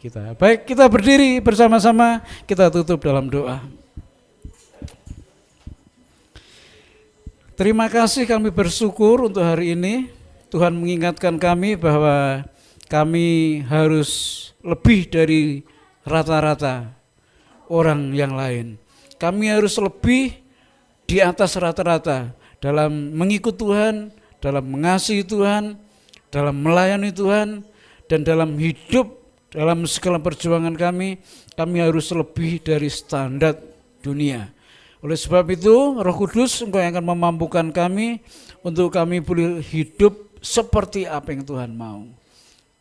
Speaker 4: kita. Baik, kita berdiri bersama-sama, kita tutup dalam doa. Terima kasih, kami bersyukur untuk hari ini. Tuhan mengingatkan kami bahwa kami harus lebih dari rata-rata orang yang lain. Kami harus lebih di atas rata-rata dalam mengikut Tuhan, dalam mengasihi Tuhan, dalam melayani Tuhan, dan dalam hidup, dalam segala perjuangan kami harus lebih dari standar dunia. Oleh sebab itu, Roh Kudus, Engkau yang akan memampukan kami untuk kami boleh hidup seperti apa yang Tuhan mau.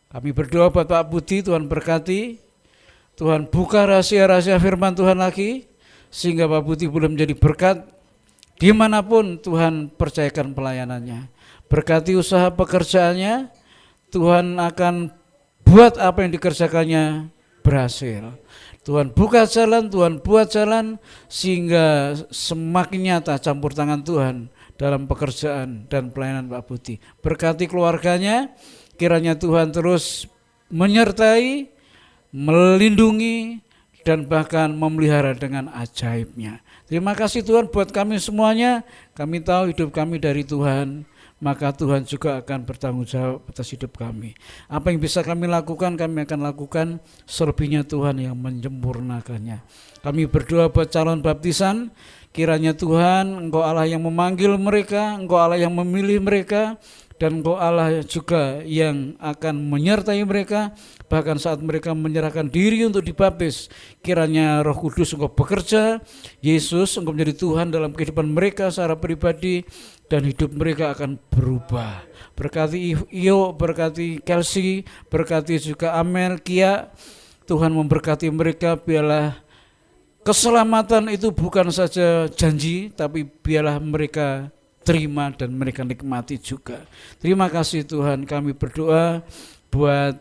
Speaker 4: Kami berdoa buat Pak Budi, Tuhan berkati, Tuhan buka rahasia-rahasia firman Tuhan lagi, sehingga Pak Budi boleh menjadi berkat dimanapun Tuhan percayakan pelayanannya. Berkati usaha pekerjaannya, Tuhan akan buat apa yang dikerjakannya berhasil. Tuhan buka jalan, Tuhan buat jalan, sehingga semakin nyata campur tangan Tuhan dalam pekerjaan dan pelayanan Pak Budi. Berkati keluarganya, kiranya Tuhan terus menyertai, melindungi, dan bahkan memelihara dengan ajaibnya. Terima kasih Tuhan buat kami semuanya. Kami tahu hidup kami dari Tuhan, maka Tuhan juga akan bertanggung jawab atas hidup kami. Apa yang bisa kami lakukan, kami akan lakukan, selebihnya Tuhan yang menyempurnakannya. Kami berdoa buat calon baptisan, kiranya Tuhan, Engkau Allah yang memanggil mereka, Engkau Allah yang memilih mereka, dan Engkau Allah juga yang akan menyertai mereka, bahkan saat mereka menyerahkan diri untuk dibaptis. Kiranya Roh Kudus Engkau bekerja, Yesus Engkau menjadi Tuhan dalam kehidupan mereka secara pribadi, dan hidup mereka akan berubah. Berkati Iyo, berkati Kelsey, berkati juga Amel, Kia. Tuhan memberkati mereka, biarlah keselamatan itu bukan saja janji, tapi biarlah mereka terima dan mereka nikmati juga. Terima kasih Tuhan, kami berdoa buat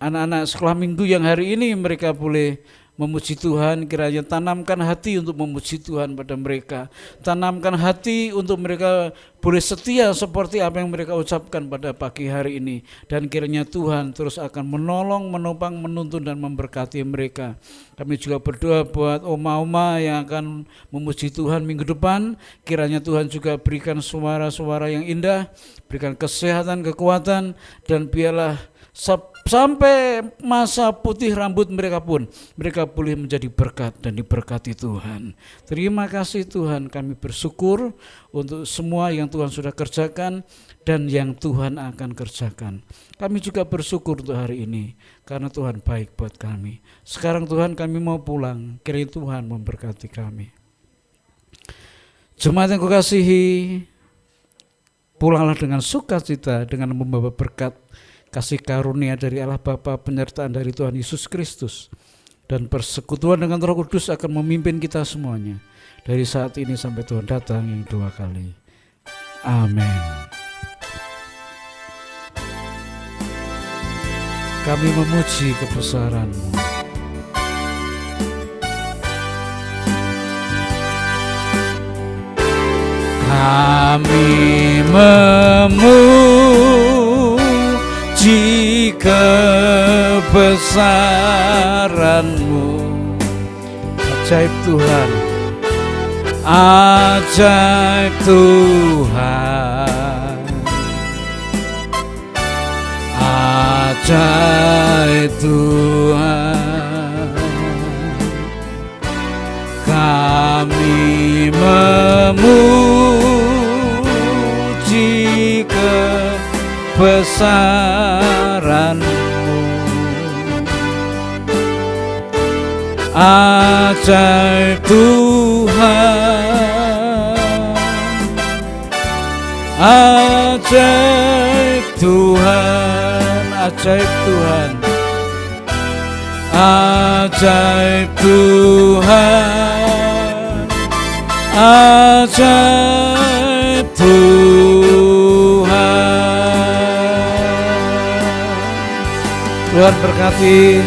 Speaker 4: anak-anak sekolah minggu yang hari ini mereka boleh memuji Tuhan. Kiranya tanamkan hati untuk memuji Tuhan pada mereka. Tanamkan hati untuk mereka boleh setia seperti apa yang mereka ucapkan pada pagi hari ini. Dan kiranya Tuhan terus akan menolong, menopang, menuntun dan memberkati mereka. Kami juga berdoa buat oma-oma yang akan memuji Tuhan minggu depan. Kiranya Tuhan juga berikan suara-suara yang indah, berikan kesehatan, kekuatan, dan biarlah sampai masa putih rambut mereka pun mereka boleh menjadi berkat dan diberkati Tuhan. Terima kasih Tuhan, kami bersyukur untuk semua yang Tuhan sudah kerjakan dan yang Tuhan akan kerjakan. Kami juga bersyukur untuk hari ini karena Tuhan baik buat kami. Sekarang Tuhan kami mau pulang, kiranya Tuhan memberkati kami. Jemaat yang kukasihi, pulanglah dengan sukacita, dengan membawa berkat, kasih karunia dari Allah Bapa, penyertaan dari Tuhan Yesus Kristus, dan persekutuan dengan Roh Kudus akan memimpin kita semuanya dari saat ini sampai Tuhan datang yang 2 kali. Amin. Kami memuji kebesaran-Mu. Kami memuji kebesaran-Mu. Ajaib Tuhan, ajaib Tuhan, ajaib Tuhan. Kami memuji kebesaran-Mu. Ajaib Tuhan, ajaib Tuhan, ajaib Tuhan, ajaib Tuhan, ajaib Tuhan. Tuhan berkati.